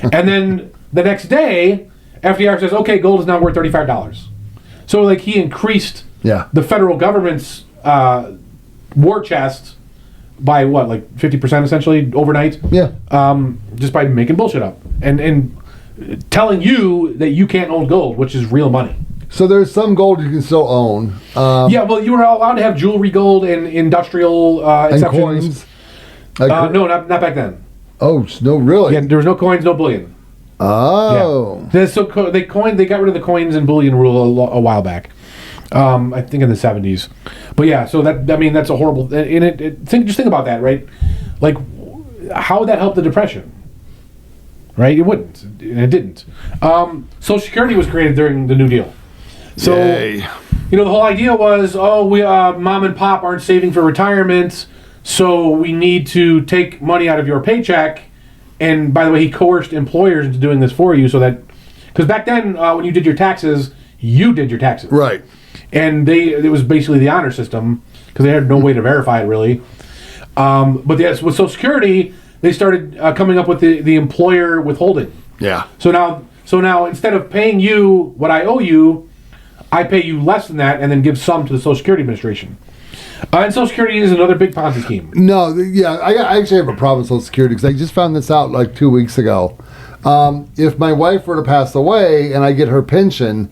and then the next day, FDR says, "Okay, gold is now worth $35." So like he increased the federal government's war chest by what, like 50% essentially overnight? Yeah. Just by making bullshit up and telling you that you can't own gold, which is real money. So there's some gold you can still own. Yeah, well, you were allowed to have jewelry gold and industrial exceptions. And coins. No, not back then. Oh, no, really? Yeah, there was no coins, no bullion. Oh. Yeah. So they got rid of the coins and bullion rule a while back. I think in the 70s. But yeah, so that's a horrible. And think about that, right? Like, how would that help the Depression? Right? It wouldn't. And it didn't. Social Security was created during the New Deal. So, Yay. the whole idea was, we mom and pop aren't saving for retirement, so we need to take money out of your paycheck. And by the way, he coerced employers into doing this for you, so that because back then when you did your taxes, you did your taxes, Right. and it was basically the honor system because they had no way to verify it really. But yes, with Social Security, they started coming up with the employer withholding. Yeah. So now instead of paying you what I owe you, I pay you less than that and then give some to the Social Security Administration. And Social Security is another big Ponzi scheme. No, yeah, I actually have a problem with Social Security because I just found this out like 2 weeks ago. If my wife were to pass away and I get her pension,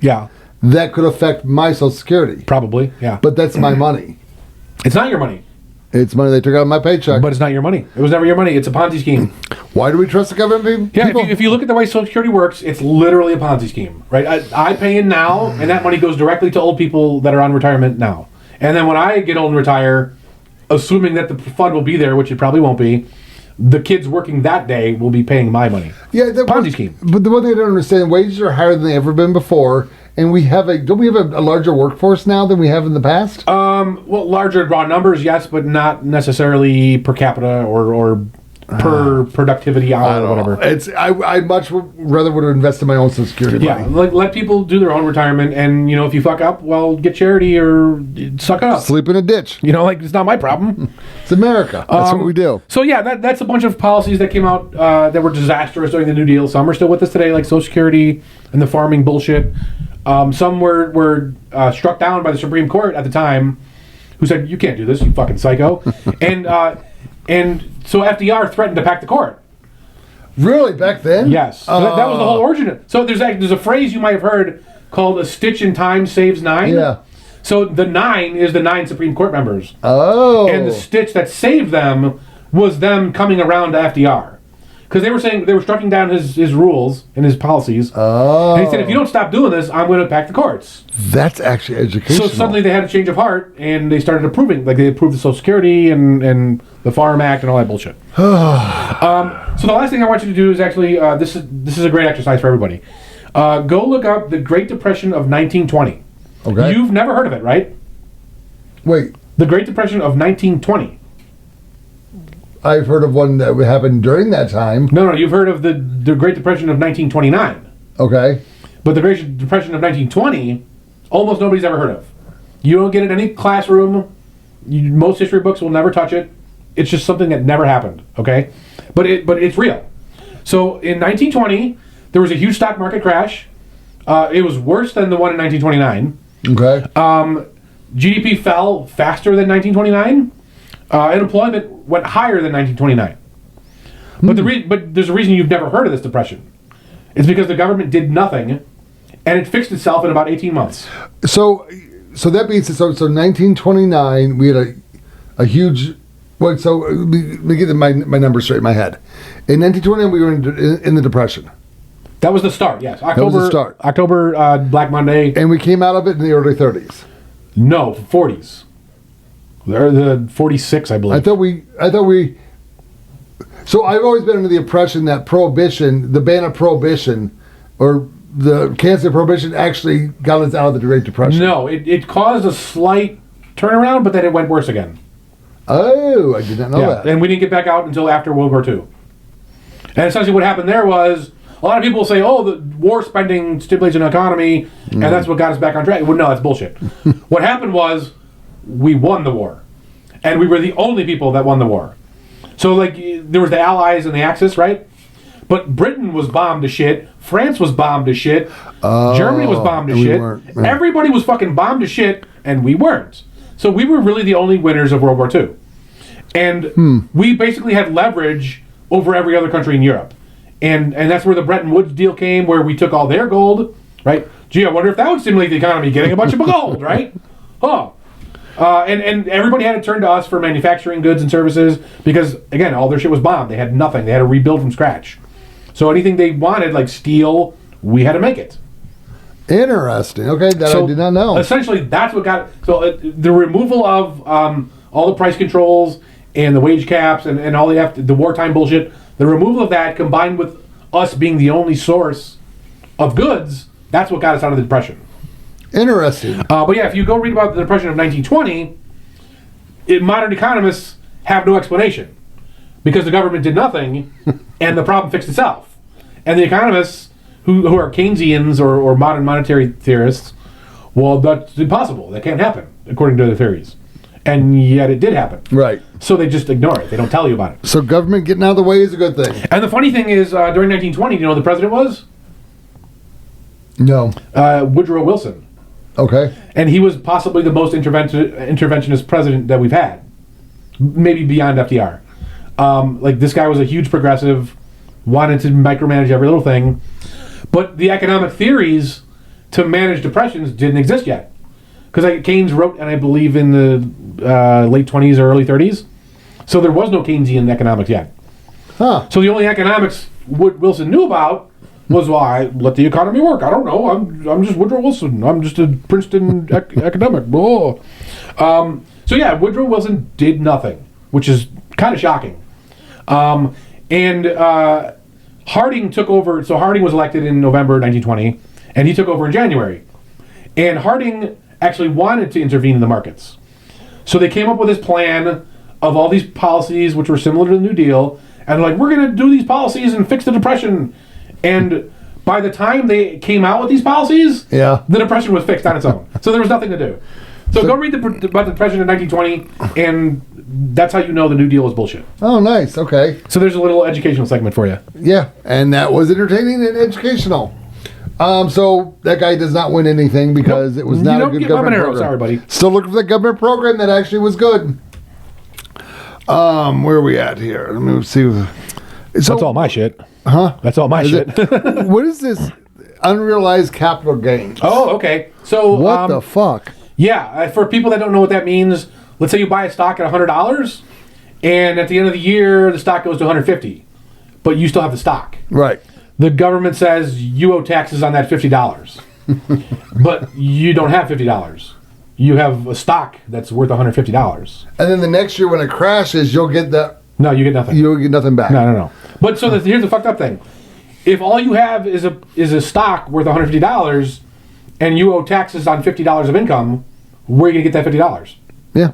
that could affect my Social Security. Probably, yeah. But that's my money. It's not your money. It's money they took out of my paycheck. But it's not your money. It was never your money. It's a Ponzi scheme. Why do we trust the government? Yeah, if you look at the way Social Security works, it's literally a Ponzi scheme, right? I pay in now, and that money goes directly to old people that are on retirement now. And then when I get old and retire, assuming that the fund will be there, which it probably won't be, the kids working that day will be paying my money. Yeah, Ponzi scheme. But the one thing I don't understand, wages are higher than they've ever been before, and don't we have a larger workforce now than we have in the past? Well, larger raw numbers, yes, but not necessarily per capita or per productivity hour or whatever. I much rather would have invested my own Social Security money. Yeah, let people do their own retirement, and if you fuck up, well, get charity or suck it up. Sleep in a ditch. It's not my problem. It's America. That's what we do. So yeah, that's a bunch of policies that came out that were disastrous during the New Deal. Some are still with us today, like Social Security and the farming bullshit. Some were struck down by the Supreme Court at the time, who said, "You can't do this, you fucking psycho." And so FDR threatened to pack the court. Really, back then? Yes. So that was the whole origin. So there's a phrase you might have heard called "a stitch in time saves 9." Yeah. So the 9 is the 9 Supreme Court members. Oh. And the stitch that saved them was them coming around to FDR. Because they were saying, they were striking down his rules and his policies. Oh. And he said, if you don't stop doing this, I'm going to pack the courts. That's actually educational. So suddenly they had a change of heart, and they started approving. Like, they approved the Social Security and the Farm Act and all that bullshit. So the last thing I want you to do is actually, this is a great exercise for everybody. Go look up the Great Depression of 1920. Okay. You've never heard of it, right? Wait. The Great Depression of 1920. I've heard of one that happened during that time. No, you've heard of the Great Depression of 1929. Okay. But the Great Depression of 1920, almost nobody's ever heard of. You don't get it in any classroom. Most history books will never touch it. It's just something that never happened, okay? But it's real. So in 1920, there was a huge stock market crash. It was worse than the one in 1929. Okay. GDP fell faster than 1929. Unemployment went higher than 1929. But there's a reason you've never heard of this depression. It's because the government did nothing, and it fixed itself in about 18 months. So that means so 1929 we had a huge. Well, so let me get my numbers straight in my head. In 1929 we were in the depression. That was the start. Yes, October. That was the start. October, Black Monday. And we came out of it in the early 30s. No, 40s. They're the 46, I believe. I thought we. So I've always been under the impression that prohibition, the ban of prohibition, or the cancel of prohibition, actually got us out of the Great Depression. No, it caused a slight turnaround, but then it went worse again. Oh, I did not know that. And we didn't get back out until after World War II. And essentially what happened there was, a lot of people say, oh, the war spending stimulates an economy, and that's what got us back on track. Well, no, that's bullshit. What happened was, we won the war. And we were the only people that won the war. So, like, there was the Allies and the Axis, right? But Britain was bombed to shit. France was bombed to shit. Germany was bombed to shit. Everybody was fucking bombed to shit, and we weren't. So we were really the only winners of World War II. And we basically had leverage over every other country in Europe. And that's where the Bretton Woods deal came, where we took all their gold, right? Gee, I wonder if that would stimulate the economy, getting a bunch of gold, right? Oh. And everybody had to turn to us for manufacturing goods and services because, again, all their shit was bombed. They had nothing. They had to rebuild from scratch. So anything they wanted, like steel, we had to make it. Interesting. Okay, I did not know. Essentially, that's what got... So the removal of all the price controls and the wage caps and all the wartime bullshit, the removal of that combined with us being the only source of goods, that's what got us out of the Depression. Interesting. But yeah, if you go read about the Depression of 1920, modern economists have no explanation because the government did nothing and the problem fixed itself. And the economists who are Keynesians or modern monetary theorists, well, that's impossible. That can't happen, according to their theories. And yet it did happen. Right. So they just ignore it. They don't tell you about it. So government getting out of the way is a good thing. And the funny thing is, during 1920, do you know who the president was? No. Woodrow Wilson. Okay. And he was possibly the most interventionist president that we've had. Maybe beyond FDR. Like, this guy was a huge progressive, wanted to micromanage every little thing. But the economic theories to manage depressions didn't exist yet. Because Keynes wrote, and I believe in the late 20s or early 30s. So there was no Keynesian economics yet. Huh. So the only economics Wilson knew about was, well, I let the economy work. I don't know. I'm just Woodrow Wilson. I'm just a Princeton academic. Blah. So yeah, Woodrow Wilson did nothing, which is kind of shocking. And Harding took over. So Harding was elected in November 1920, and he took over in January. And Harding actually wanted to intervene in the markets. So they came up with this plan of all these policies, which were similar to the New Deal, and like, we're going to do these policies and fix the Depression. And by the time they came out with these policies, the Depression was fixed on its own. So there was nothing to do. So go read about the Depression in 1920, and that's how you know the New Deal was bullshit. Oh, nice. Okay. So there's a little educational segment for you. Yeah, and that was entertaining and educational. So that guy does not win anything because it was not a good government program. Sorry, buddy. Still looking for the government program that actually was good. Where are we at here? Let me see. That's all my shit. Huh? That's all my shit. What is this unrealized capital gains? Oh, okay. So What the fuck? Yeah, for people that don't know what that means, let's say you buy a stock at $100, and at the end of the year, the stock goes to $150, but you still have the stock. Right. The government says you owe taxes on that $50, but you don't have $50. You have a stock that's worth $150. And then the next year when it crashes, you'll get that. No, you get nothing. You'll get nothing back. No. But so here's the fucked up thing: if all you have is a stock worth $150, and you owe taxes on $50 of income, where are you gonna get that $50? Yeah.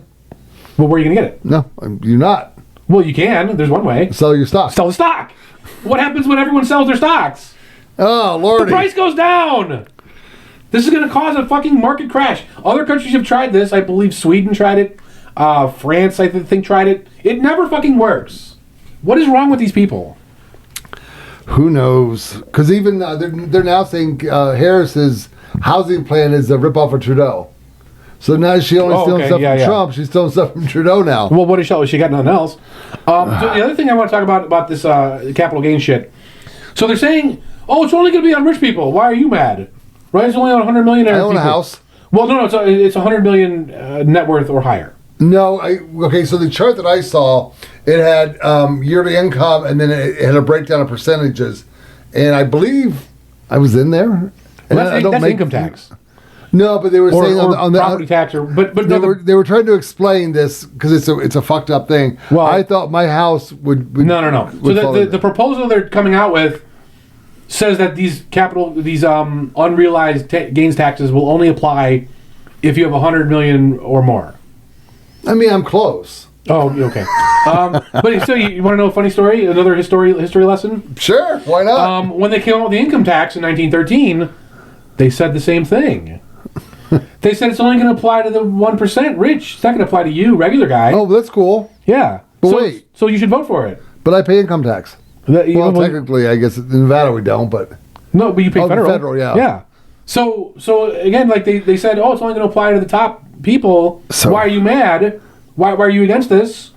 Well, where are you gonna get it? No, you're not. Well, you can. There's one way. Sell your stock. Sell the stock. What happens when everyone sells their stocks? Oh, Lordy. The price goes down. This is going to cause a fucking market crash. Other countries have tried this. I believe Sweden tried it. France, I think, tried it. It never fucking works. What is wrong with these people? Who knows? Because even they're now saying Harris's housing plan is a ripoff of Trudeau. So now she only stealing stuff from Trump. She's stealing stuff from Trudeau now. Well, what is she? She got nothing else. So the other thing I want to talk about this capital gain shit. So they're saying, oh, it's only going to be on rich people. Why are you mad? Right? It's only on 100 million. I own a house. Well, no, it's 100 million net worth or higher. No, okay. So the chart that I saw, it had yearly income, and then it had a breakdown of percentages. And I believe I was in there. And that's income tax. No, but they were saying on the property tax, but they were trying to explain this because it's a fucked up thing. Well, I thought my house would no. So the proposal they're coming out with says that these unrealized gains taxes will only apply if you have 100 million or more. I mean, I'm close. Oh, okay. But so you want to know a funny story? Another history lesson? Sure, why not? When they came out with the income tax in 1913, they said the same thing. They said it's only going to apply to the 1% rich. It's not going to apply to you, regular guy. Oh, that's cool. Yeah. But wait. So you should vote for it. But I pay income tax. Technically, I guess in Nevada we don't, but... No, but you pay federal. Federal, yeah. Yeah. So again, like they said, oh, it's only going to apply to the top people. So, why are you mad? Why are you against this?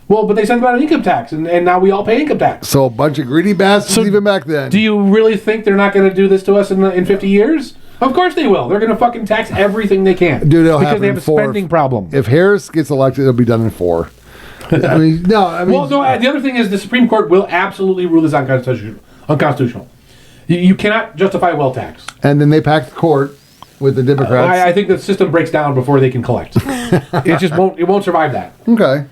Well, but they said about an income tax, and now we all pay income tax. So a bunch of greedy bastards even back then. Do you really think they're not going to do this to us in 50 years? Of course they will. They're going to fucking tax everything they can. Dude, because they have a spending problem. If Harris gets elected, it'll be done in 4. I mean, well, no. The other thing is the Supreme Court will absolutely rule this unconstitutional. You cannot justify a wealth tax. And then they pack the court with the Democrats. I think the system breaks down before they can collect. It just won't. It won't survive that. Okay.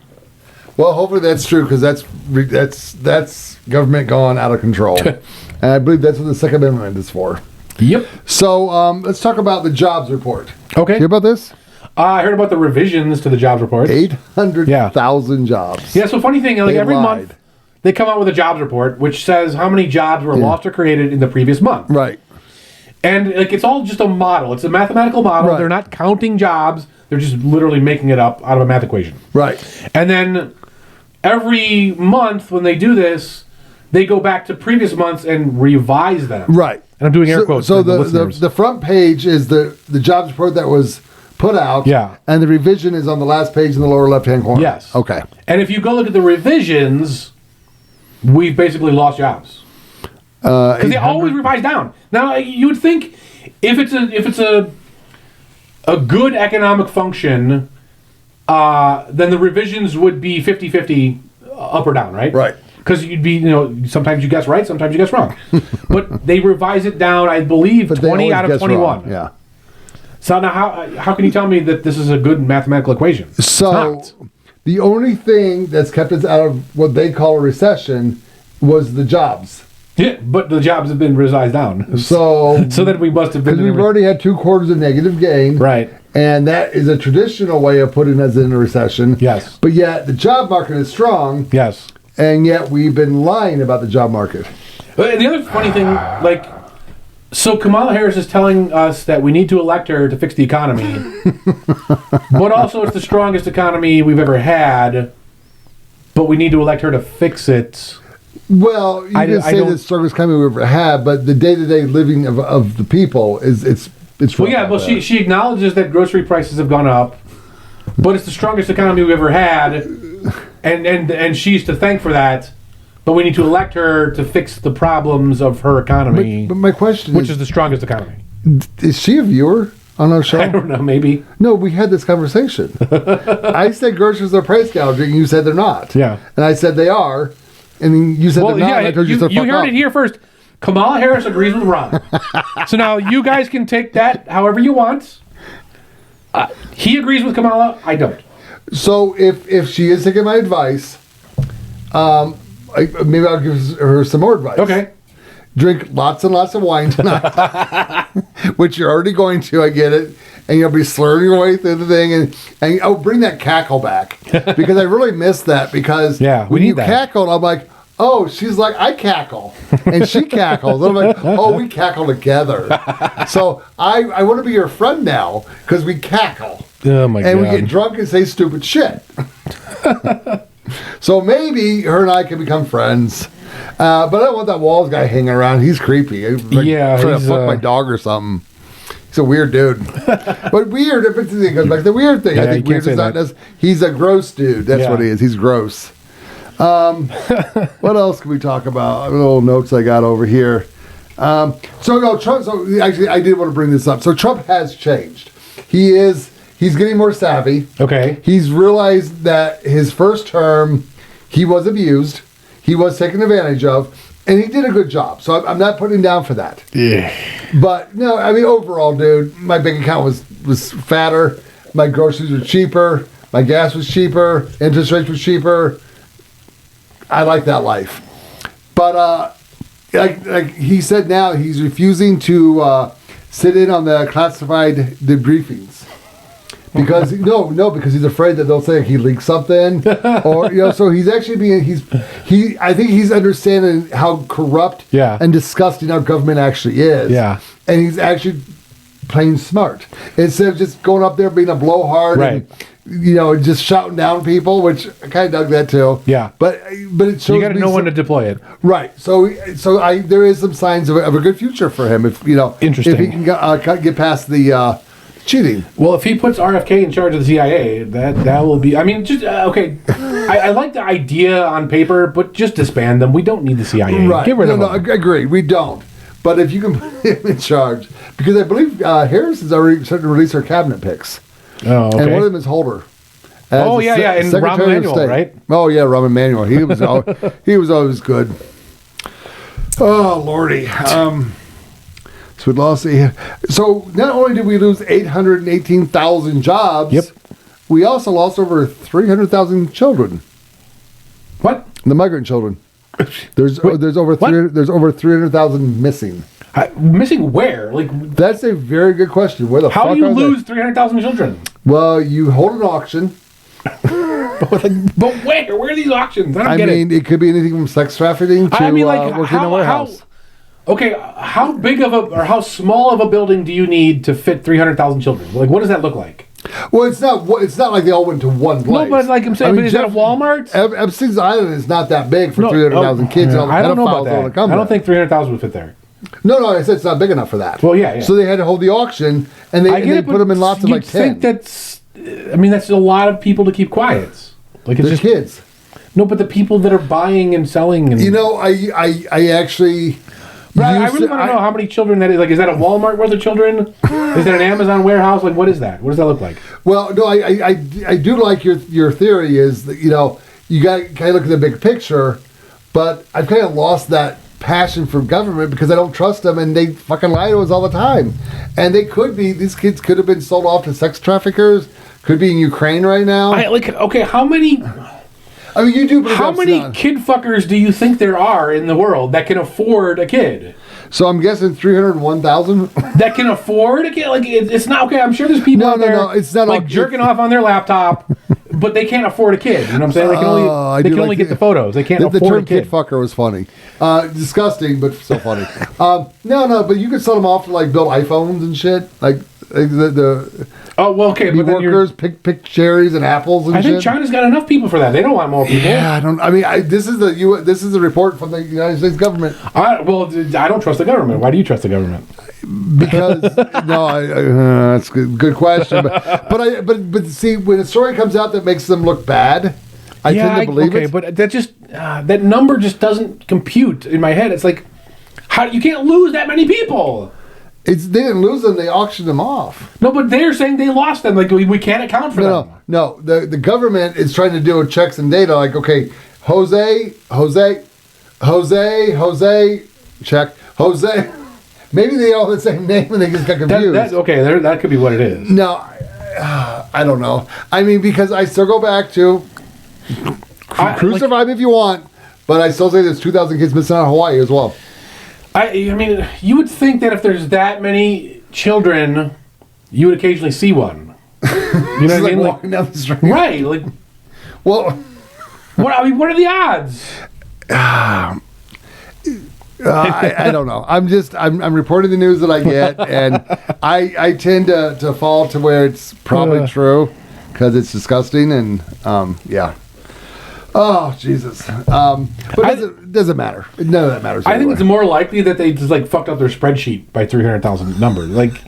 Well, hopefully that's true because that's government gone out of control, and I believe that's what the Second Amendment is for. Yep. So let's talk about the jobs report. Okay. Hear about this? I heard about the revisions to the jobs report. 800,000 jobs. Yeah. So funny thing, like every month they come out with a jobs report which says how many jobs were lost or created in the previous month. Right. And like it's all just a model. It's a mathematical model. Right. They're not counting jobs. They're just literally making it up out of a math equation. Right. And then every month when they do this, they go back to previous months and revise them. Right. And I'm doing air quotes. So the front page is the jobs report that was put out. Yeah. And the revision is on the last page in the lower left-hand corner. Yes. Okay. And if you go look at the revisions, we've basically lost jobs. Because they always revise down. Now you would think if it's a good economic function, then the revisions would be 50-50 up or down, right? Right. Because you'd be, sometimes you guess right, sometimes you guess wrong. But they revise it down, I believe, 20 out of 21. Wrong. Yeah. So now how can you tell me that this is a good mathematical equation? So the only thing that's kept us out of what they call a recession was the jobs. Yeah, but the jobs have been revised down. So that we must have been... Because we've already had 2 quarters of negative gain. Right. And that is a traditional way of putting us in a recession. Yes. But yet the job market is strong. Yes. And yet we've been lying about the job market. The other funny thing, so Kamala Harris is telling us that we need to elect her to fix the economy. But also it's the strongest economy we've ever had. But we need to elect her to fix it. Well, you can say the strongest economy we've ever had, but the day-to-day living of the people it's well, yeah. Well, she acknowledges that grocery prices have gone up, but it's the strongest economy we've ever had, and she's to thank for that. but we need to elect her to fix the problems of her economy. But my question which is the strongest economy. Is she a viewer on our show? I don't know, maybe. No, we had this conversation. I said groceries are price gouging, and you said they're not. Yeah. And I said they are, and then you said they're not, and I told you to you heard it here first. Kamala Harris agrees with Ron. So now you guys can take that however you want. He agrees with Kamala, I don't. So if she is taking my advice, maybe I'll give her some more advice. Okay. Drink lots and lots of wine tonight, which you're already going to. I get it, and you'll be slurring your way through the thing, and bring that cackle back because I really miss that because when you cackle, I'm like, oh, she's like I cackle, and she cackles, and I'm like, oh, we cackle together. So I want to be your friend now because we cackle. Oh my god! And we get drunk and say stupid shit. So maybe her and I can become friends. But I don't want that Walz guy hanging around. He's creepy. Like, trying to fuck my dog or something. He's a weird dude. But weird, if it goes back to the weird thing. I think weird is not he's a gross dude. That's what he is. He's gross. What else can we talk about? Little notes I got over here. Trump. So actually, I did want to bring this up. So Trump has changed. He's getting more savvy. Okay. He's realized that his first term, he was abused. He was taken advantage of, and he did a good job. So I'm not putting him down for that. Yeah. But no, I mean overall, dude, my bank account was fatter. My groceries were cheaper. My gas was cheaper. Interest rates were cheaper. I like that life. But like he said, now he's refusing to sit in on the classified debriefings. Because because he's afraid that they'll say he leaked something, or so he's actually I think he's understanding how corrupt and disgusting our government actually is. Yeah, and he's actually playing smart instead of just going up there being a blowhard and just shouting down people, which I kind of dug that too. Yeah, but it shows you got to know when to deploy it. Right. So there is some signs of a good future for him if Interesting. if he can get past the. Cheating. Well, if he puts RFK in charge of the CIA, that will be. I mean, just okay. I like the idea on paper, but just disband them. We don't need the CIA. Right. Get rid of them. No, agree. We don't. But if you can put him in charge, because I believe Harris is already starting to release her cabinet picks. Oh, okay. And one of them is Holder. Oh yeah, and Rahm Emanuel, right? Oh yeah, Rahm Emanuel. He was always good. Oh lordy. So we lost. So not only did we lose 818,000 jobs, we also lost over 300,000 children. What? The migrant children. There's over 300,000 missing. Missing where? Like that's a very good question. Where the fuck how do you lose 300,000 children? Well, you hold an auction. But where? Where are these auctions? I mean, it could be anything from sex trafficking to working in a warehouse. Okay, how big or how small of a building do you need to fit 300,000 children? Like, what does that look like? Well, it's not like they all went to one place. No, but like I'm saying, is that a Walmart? Epstein's Island is not that big for 300,000 kids. And all the I don't know about that. I don't think 300,000 would fit there. No, I said it's not big enough for that. Well, yeah. So they had to hold the auction, and they put them in lots of like 10. That's a lot of people to keep quiet. Like it's just kids. No, but the people that are buying and selling. And I actually. I really want to know how many children that is. Like, is that a Walmart worth of children? Is that an Amazon warehouse? Like, what is that? What does that look like? Well, no, I do like your theory is that, you got to kind of look at the big picture, but I've kind of lost that passion for government because I don't trust them and they fucking lie to us all the time. And these kids could have been sold off to sex traffickers, could be in Ukraine right now. How many... I mean, you do. How many kid fuckers do you think there are in the world that can afford a kid? So I'm guessing 301,000. That can afford a kid? Like it's not okay. I'm sure there's people out there. No, it's not like jerking off on their laptop, but they can't afford a kid. You know what I'm saying? They can only get the photos. They can't afford the term a kid. Kid fucker was funny, disgusting, but so funny. But you could sell them off to like build iPhones and shit. Like the oh well, okay, but then workers pick cherries and apples and shit. I think China's got enough people for that. They don't want more people. Yeah, this is the report from the United States government. I don't trust the government. Why do you trust the government? Because that's a good question. But see, when a story comes out that makes them look bad, I tend to believe it. But that just that number just doesn't compute in my head. It's like, how you can't lose that many people. They didn't lose them; they auctioned them off. No, but they're saying they lost them. Like we can't account for them. No. The government is trying to do checks and data. Like, okay, Jose, check. Jose. Maybe they all have the same name and they just got confused. That could be what it is. No, I don't know. I mean, because I still go back to survive if you want, but I still say there's 2,000 kids missing out of Hawaii as well. I mean, you would think that if there's that many children, you would occasionally see one. You know what I mean? Walking down the street. Right. Like, well, what are the odds? I don't know. I'm reporting the news that I get, and I tend to fall to where it's probably true because it's disgusting, and yeah. Oh, Jesus. But it doesn't matter. None of that matters. I think it's more likely that they just like fucked up their spreadsheet by 300,000 numbers. Like,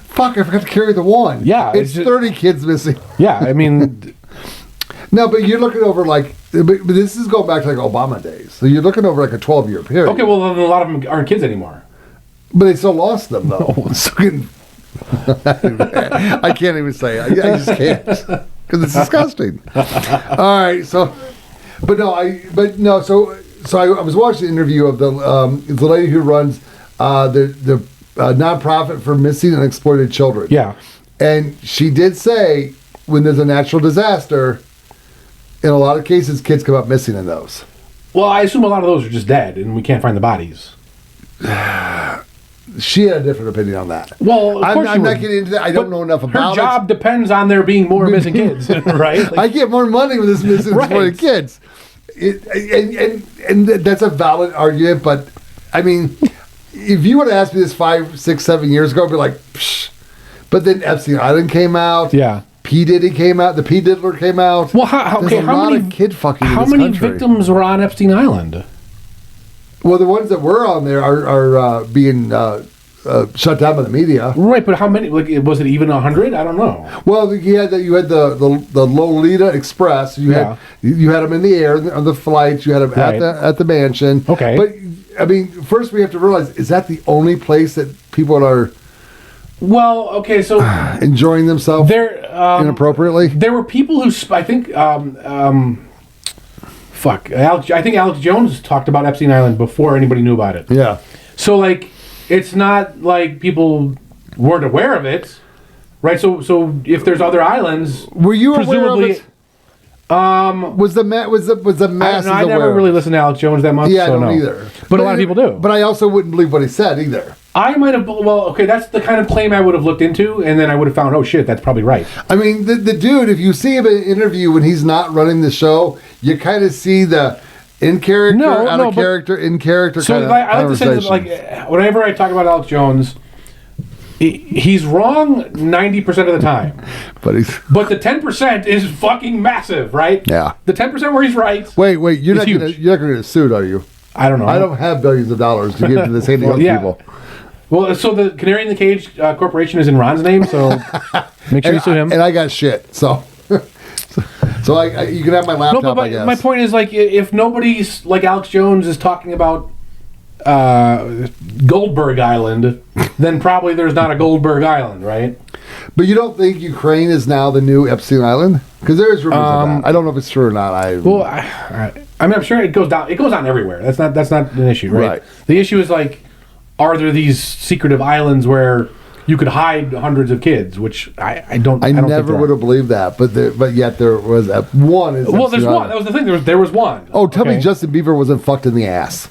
fuck, I forgot to carry the one. Yeah. It's 30 kids missing. Yeah, I mean. No, but you're looking over but this is going back to like Obama days. So you're looking over like a 12-year period. Okay, well, then a lot of them aren't kids anymore. But they still lost them, though. I can't even say it. I just can't. Because it's disgusting. All right, so... So I was watching the interview of the lady who runs the nonprofit for missing and exploited children. Yeah. And she did say when there's a natural disaster, in a lot of cases, kids come up missing in those. Well, I assume a lot of those are just dead and we can't find the bodies. She had a different opinion on that. Well, I'm not getting into that. I don't know enough about it. Her job depends on there being more missing kids, right? Like, I get more money with this missing exploited kids. And that's a valid argument, but I mean, if you would have asked me this 5, 6, 7 years ago, I'd be like, psh. But then Epstein Island came out. Yeah. P. Diddy came out. The P. Diddler came out. Well, how many kid fucking? How many victims were on Epstein Island? Well, the ones that were on there are being shut down by the media. Right, but how many? Like, was it even 100? I don't know. Well, you had the Lolita Express. You had them in the air on the flights. You had them at the mansion. Okay, but I mean, first we have to realize: is that the only place that people are? Well, okay, so enjoying themselves inappropriately. There were people who I think. I think Alex Jones talked about Epstein Island before anybody knew about it. Yeah. So like, it's not like people weren't aware of it, right? So if there's other islands, were you aware of it? Was the mass? I never really listened to Alex Jones that much. Yeah, I don't either. But a lot of people do. But I also wouldn't believe what he said either. I might have. Well, okay, that's the kind of claim I would have looked into, and then I would have found, oh shit, that's probably right. I mean, the dude, if you see him in an interview when he's not running the show, you kind of see the in character, out of character, in character. So I like to say that, like, whenever I talk about Alex Jones, he's wrong 90% of the time. But the 10% is fucking massive, right? Yeah. The 10% where he's right. Wait, you're not going to get sued, are you? I don't know. I don't have billions of dollars to give to the same people. Well, so the Canary in the Cage Corporation is in Ron's name, so make sure you sue him. And I got shit, so you can have my laptop, I guess. My point is, like, if nobody's, like Alex Jones is talking about Goldberg Island, then probably there's not a Goldberg Island, right? But you don't think Ukraine is now the new Epstein Island? Because there's rumors of that. I don't know if it's true or not. I'm sure it goes down. It goes down everywhere. That's not an issue, right? The issue is, like, are there these secretive islands where you could hide hundreds of kids? Which I don't. I never would have believed that, but yet there was one. There's one. That was the thing. There was one. Oh, tell me, Justin Bieber wasn't fucked in the ass.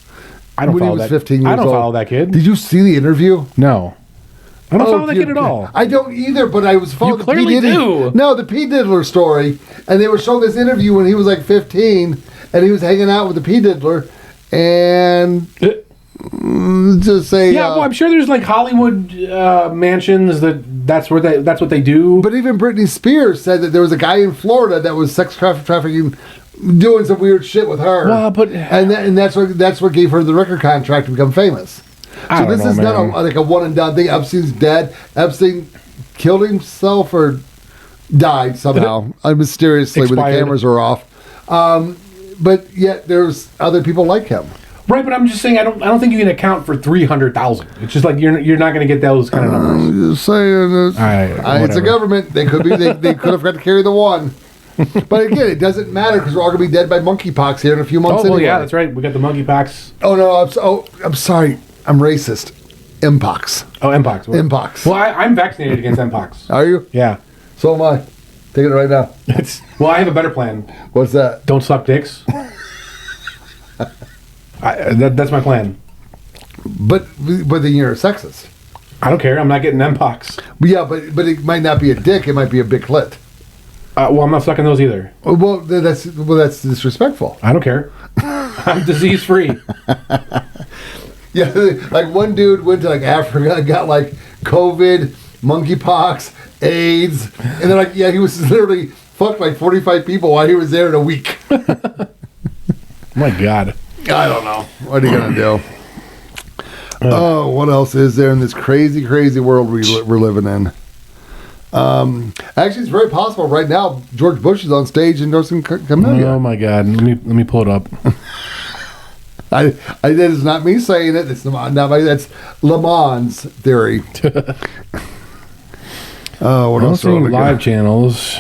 I don't follow when he was 15 years old. I don't follow that kid. Did you see the interview? No. I don't follow that kid at all. I don't either, but I was following the P. Diddy. Do. No, the P. Diddler story. And they were showing this interview when he was like 15, and he was hanging out with the P. Diddler, and just say... Yeah, well, I'm sure there's like Hollywood mansions that's what they do. But even Britney Spears said that there was a guy in Florida that was sex trafficking, doing some weird shit with her. Well, but... And that's what gave her the record contract to become famous. So this is not a one and done thing. Epstein's dead. Epstein killed himself or died somehow mysteriously when the cameras were off. But yet there's other people like him. Right, but I'm just saying I don't think you can account for 300,000. It's just like you're not going to get those kind of numbers. I'm just saying, it's a government. They could be. They could have got to carry the one. But again, it doesn't matter because we're all going to be dead by monkeypox here in a few months. Oh, well, anyway. yeah, that's right. We got the monkeypox. Oh no, I'm sorry. I'm racist. Mpox. Oh, Mpox. Mpox. Well, I'm vaccinated against Mpox. Are you? Yeah. So am I. Taking it right now. Well, I have a better plan. What's that? Don't suck dicks. That's my plan. But then you're a sexist. I don't care. I'm not getting Mpox. Yeah, but it might not be a dick. It might be a big clit. Well, I'm not sucking those either. Well, that's disrespectful. I don't care. I'm disease free. Yeah, like one dude went to like Africa and got like COVID, monkeypox, AIDS, and they're like, yeah, he was literally fucked like 45 people while he was there in a week. My God. I don't know. What are you gonna do? Oh, what else is there in this crazy, crazy world we're living in? Actually, it's very possible right now. George Bush is on stage endorsing Canary. Oh my God! Let me pull it up. That is not me saying it. It's not that's Le Mans theory. What else? Live channels.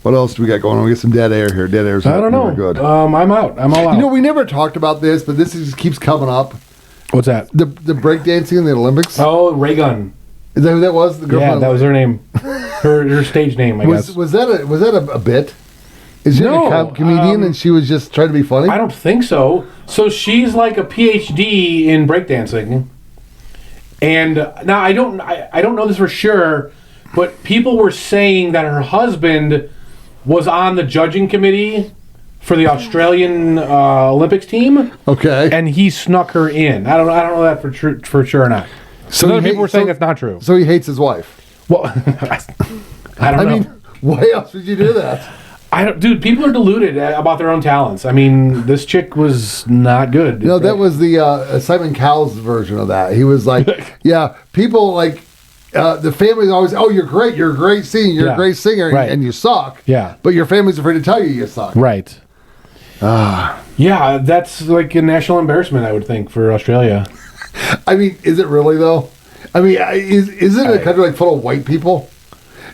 What else do we got going on? We get some dead air here. Dead air's I don't know. Good. I'm out. I'm all out. You know, we never talked about this, but this just keeps coming up. What's that? The breakdancing in the Olympics. Oh, Ray Gun. Is that who that was? The girl that was her name. Her stage name, I guess. Was that a bit? Is she a comedian and she was just trying to be funny? I don't think so. So she's like a PhD in breakdancing. And now I don't know this for sure, but people were saying that her husband was on the judging committee for the Australian Olympics team. Okay. And he snuck her in. I don't know that for sure or not. So other people were saying that's not true. So he hates his wife. Well, I don't know. I mean, why else would you do that? Dude, people are deluded about their own talents. I mean, this chick was not good. No, that was the Simon Cowell's version of that. He was like, yeah, people like, the family's always, oh, you're great singer, you're a great singer, right. and you suck. Yeah. But your family's afraid to tell you suck. Right. Yeah, that's like a national embarrassment, I would think, for Australia. I mean, is it really, though? I mean, isn't it a country like full of white people?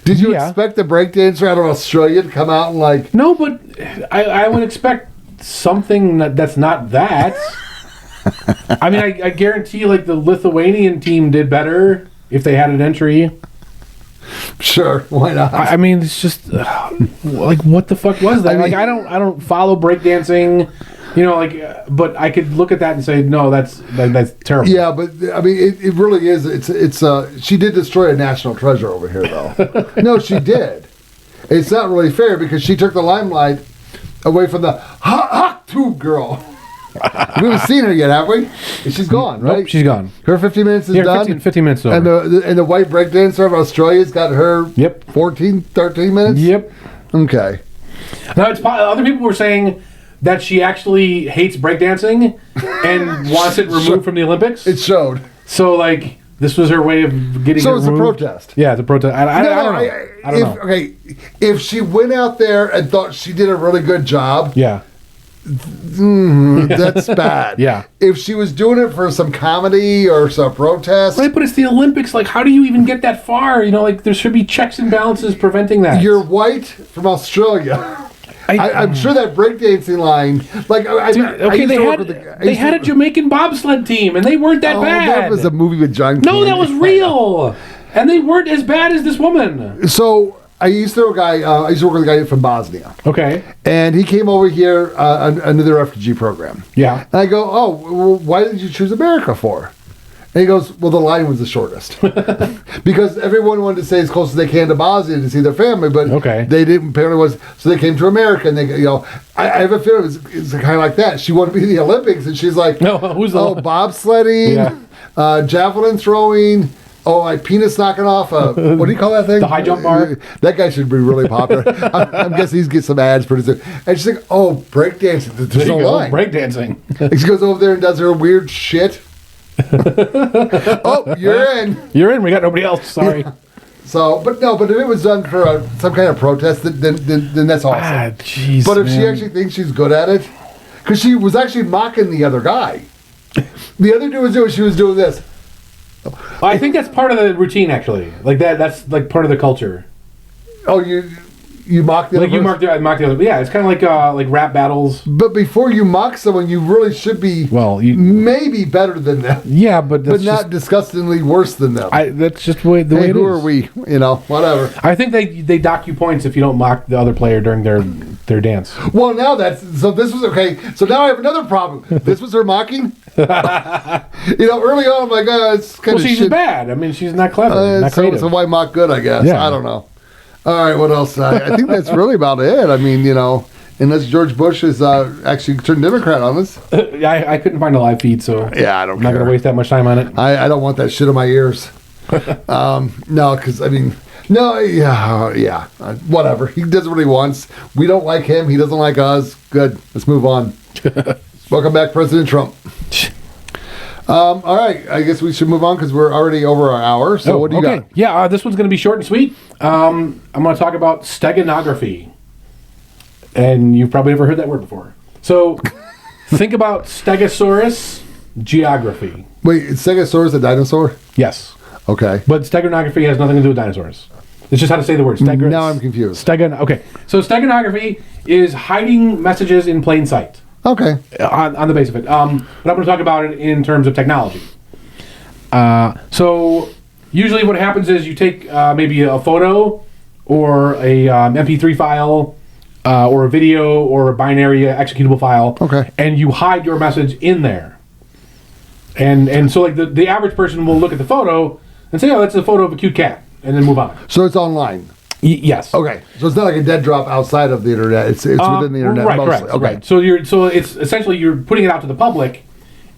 Did you expect a breakdancer out of Australia to come out and like... No, but I would expect something that's not that. I mean, I guarantee like the Lithuanian team did better if they had an entry. Sure, why not? I mean, it's just like what the fuck was that? I mean, like I don't follow breakdancing, you know, like, but I could look at that and say no, that's terrible. Yeah, but I mean, it really is. It's she did destroy a national treasure over here, though. No, she did. It's not really fair because she took the limelight away from the hot tube girl. We haven't seen her yet, have we? She's gone, right? Nope, she's gone. Her 15 minutes is done? 15 minutes over. And the white breakdancer of Australia's got her 14, 13 minutes? Yep. Okay. Now, other people were saying that she actually hates breakdancing and wants it removed from the Olympics. It showed. So, like, this was her way of getting it removed. So it's a protest. Yeah, it's a protest. I don't know. I don't know. Okay, if she went out there and thought she did a really good job... Yeah. That's bad. Yeah. If she was doing it for some comedy or some protest. Right, but it's the Olympics. Like, how do you even get that far? You know, like, there should be checks and balances preventing that. You're white from Australia. I'm sure that breakdancing line, like, they had a Jamaican bobsled team, and they weren't that bad. That was a movie with John Candy. No, that was real, and they weren't as bad as this woman. So I used to know a guy. I used to work with a guy from Bosnia. Okay, and he came over here under the refugee program. Yeah, and I go, oh, well, why did you choose America for? And he goes, well, the line was the shortest. Because everyone wanted to stay as close as they can to Bosnia to see their family, but they didn't, apparently so they came to America, and they, you know, I have a feeling it's kind of like that. She wanted to be in the Olympics, and she's like, no, bobsledding, javelin throwing, like penis knocking off, what do you call that thing? The high jump bar? That guy should be really popular. I'm guessing he's getting some ads pretty soon. And she's like, oh, breakdancing. There's no line. Breakdancing. And she goes over there and does her weird shit. Oh, you're in. You're in. We got nobody else. Sorry. So, but if it was done for some kind of protest, then that's awesome. Jeez, but if she actually thinks she's good at it, because she was actually mocking the other guy. The other dude she was doing this. I think that's part of the routine, actually. Like that's like part of the culture. Oh, you mock the other person? Mock the other. Yeah, it's kind of like rap battles. But before you mock someone, you really should be maybe better than them. Yeah, but not disgustingly worse than them. That's just the way it is. Who are we? Whatever. I think they dock you points if you don't mock the other player during their dance. Well, now this was okay. So now I have another problem. This was her mocking. Early on I'm like, it's kind of she's shit. Bad. I mean, she's not clever, not creative. So why mock good? I guess. Yeah. I don't know. All right, what else? I think that's really about it. I mean, unless George Bush has actually turned Democrat on us. I couldn't find a live feed, so yeah, I don't. I'm not going to waste that much time on it. I don't want that shit in my ears. No, because whatever. He does what he wants. We don't like him. He doesn't like us. Good. Let's move on. Welcome back, President Trump. All right, I guess we should move on because we're already over our hour. So what do you got? Yeah, this one's going to be short and sweet. I'm going to talk about steganography. And you've probably never heard that word before. So think about Stegosaurus geography. Wait, is Stegosaurus a dinosaur? Yes. Okay. But steganography has nothing to do with dinosaurs. It's just how to say the word. Now I'm confused. Okay. So steganography is hiding messages in plain sight. Okay. On the base of it. But I'm going to talk about it in terms of technology. So usually what happens is you take maybe a photo or a MP3 file or a video or a binary executable file. Okay. And you hide your message in there. And so like the average person will look at the photo and say, oh, that's a photo of a cute cat, and then move on. So it's online. Yes. Okay. So it's not like a dead drop outside of the internet. It's within the internet right, mostly. Correct. Okay. Right. So it's essentially you're putting it out to the public,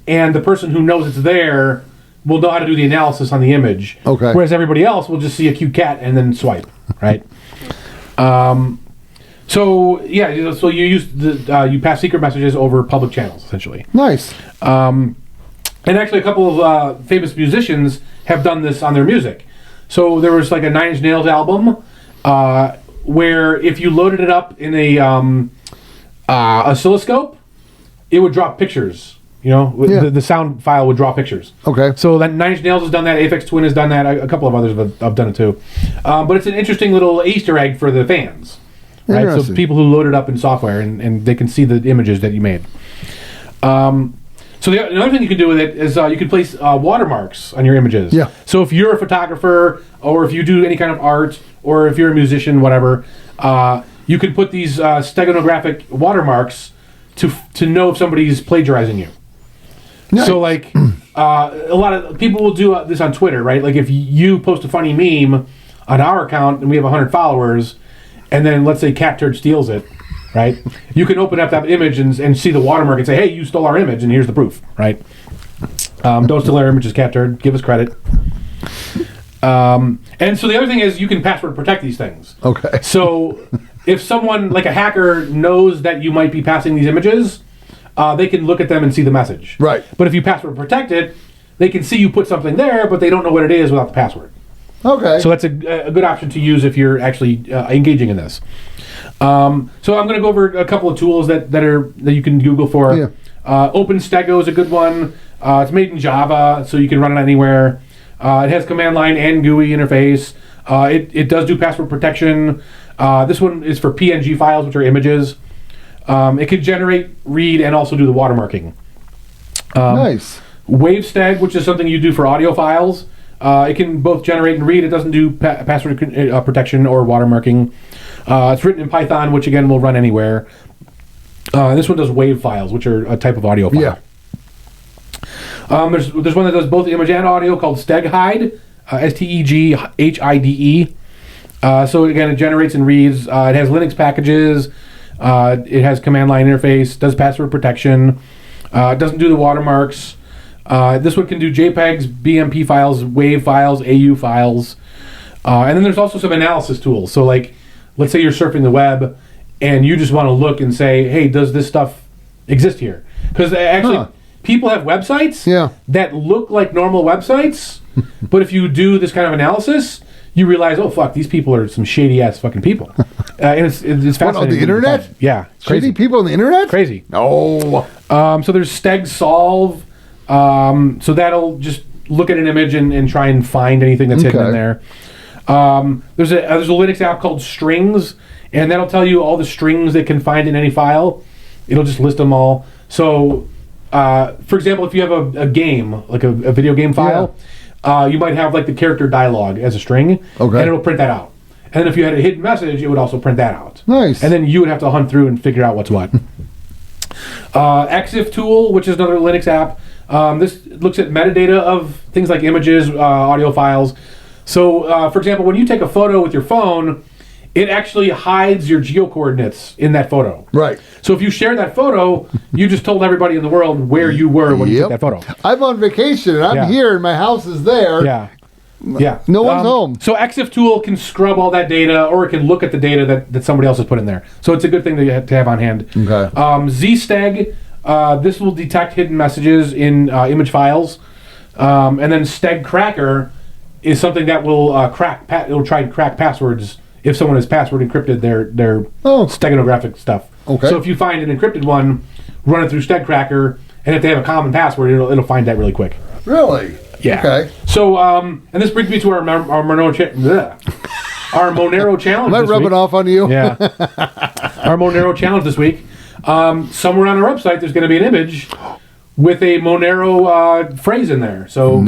and the person who knows it's there will know how to do the analysis on the image. Okay. Whereas everybody else will just see a cute cat and then swipe. Right. So yeah. So you use you pass secret messages over public channels essentially. Nice. And actually, a couple of famous musicians have done this on their music. So there was like a 9 Inch Nails album. Where if you loaded it up in a oscilloscope, it would drop pictures. The sound file would draw pictures. Okay. So that 9 Inch Nails has done that. Aphex Twin has done that. A couple of others have done it too. But it's an interesting little Easter egg for the fans, right? So people who load it up in software and they can see the images that you made. So another thing you can do with it is you can place watermarks on your images. Yeah. So if you're a photographer or if you do any kind of art or if you're a musician, whatever, you can put these steganographic watermarks to know if somebody's plagiarizing you. Nice. So like a lot of people will do this on Twitter, right? Like if you post a funny meme on our account and we have 100 followers, and then let's say Cat Turd steals it. Right, you can open up that image and see the watermark and say, "Hey, you stole our image, and here's the proof." Right? Don't steal our images, Cat Turd. Give us credit. And so the other thing is you can password protect these things. Okay. So if someone like a hacker knows that you might be passing these images, they can look at them and see the message. Right. But if you password protect it, they can see you put something there, but they don't know what it is without the password. Okay. So that's a good option to use if you're actually engaging in this. So I'm going to go over a couple of tools that you can Google for. Yeah. OpenStego is a good one. It's made in Java, so you can run it anywhere. It has command line and GUI interface. It does do password protection. This one is for PNG files, which are images. It can generate, read, and also do the watermarking. Nice. WaveSteg, which is something you do for audio files. It can both generate and read. It doesn't do password protection or watermarking. It's written in Python, which again will run anywhere. This one does wave files, which are a type of audio file. Yeah. There's one that does both image and audio called StegHide, StegHide. So again, it generates and reads. It has Linux packages. It has command line interface. Does password protection. It doesn't do the watermarks. This one can do JPEGs, BMP files, WAV files, AU files. And then there's also some analysis tools. So like, let's say you're surfing the web and you just want to look and say, hey, does this stuff exist here? Because actually, people have websites that look like normal websites, but if you do this kind of analysis, you realize, oh fuck, these people are some shady ass fucking people. And it's fascinating. What, on the internet? Yeah, crazy people on the internet. Crazy. No. So there's Steg Solve. So that'll just look at an image and try and find anything that's hidden in there. There's a Linux app called Strings, and that'll tell you all the strings it can find in any file. It'll just list them all. So, for example, if you have a game, like a video game file, you might have like the character dialogue as a string, and it'll print that out. And then if you had a hidden message, it would also print that out. Nice. And then you would have to hunt through and figure out what's what. Exif Tool, which is another Linux app. This looks at metadata of things like images, audio files. So, for example, when you take a photo with your phone, it actually hides your geocoordinates in that photo. Right. So if you share that photo, you just told everybody in the world where you were when you took that photo. I'm on vacation and I'm here and my house is there. Yeah. Yeah. No one's home. So Exif Tool can scrub all that data, or it can look at the data that somebody else has put in there. So it's a good thing to have on hand. Okay. ZSteg, this will detect hidden messages in image files. And then Steg Cracker is something that will it'll try and crack passwords if someone has password encrypted their steganographic stuff. Okay. So if you find an encrypted one, run it through Steg Cracker, and if they have a common password, it'll find that really quick. Really? Yeah. Okay. So, and this brings me to our Monero challenge. Am I rubbing off on you? Yeah. Our Monero challenge this week. Somewhere on our website, there's going to be an image with a Monero phrase in there. So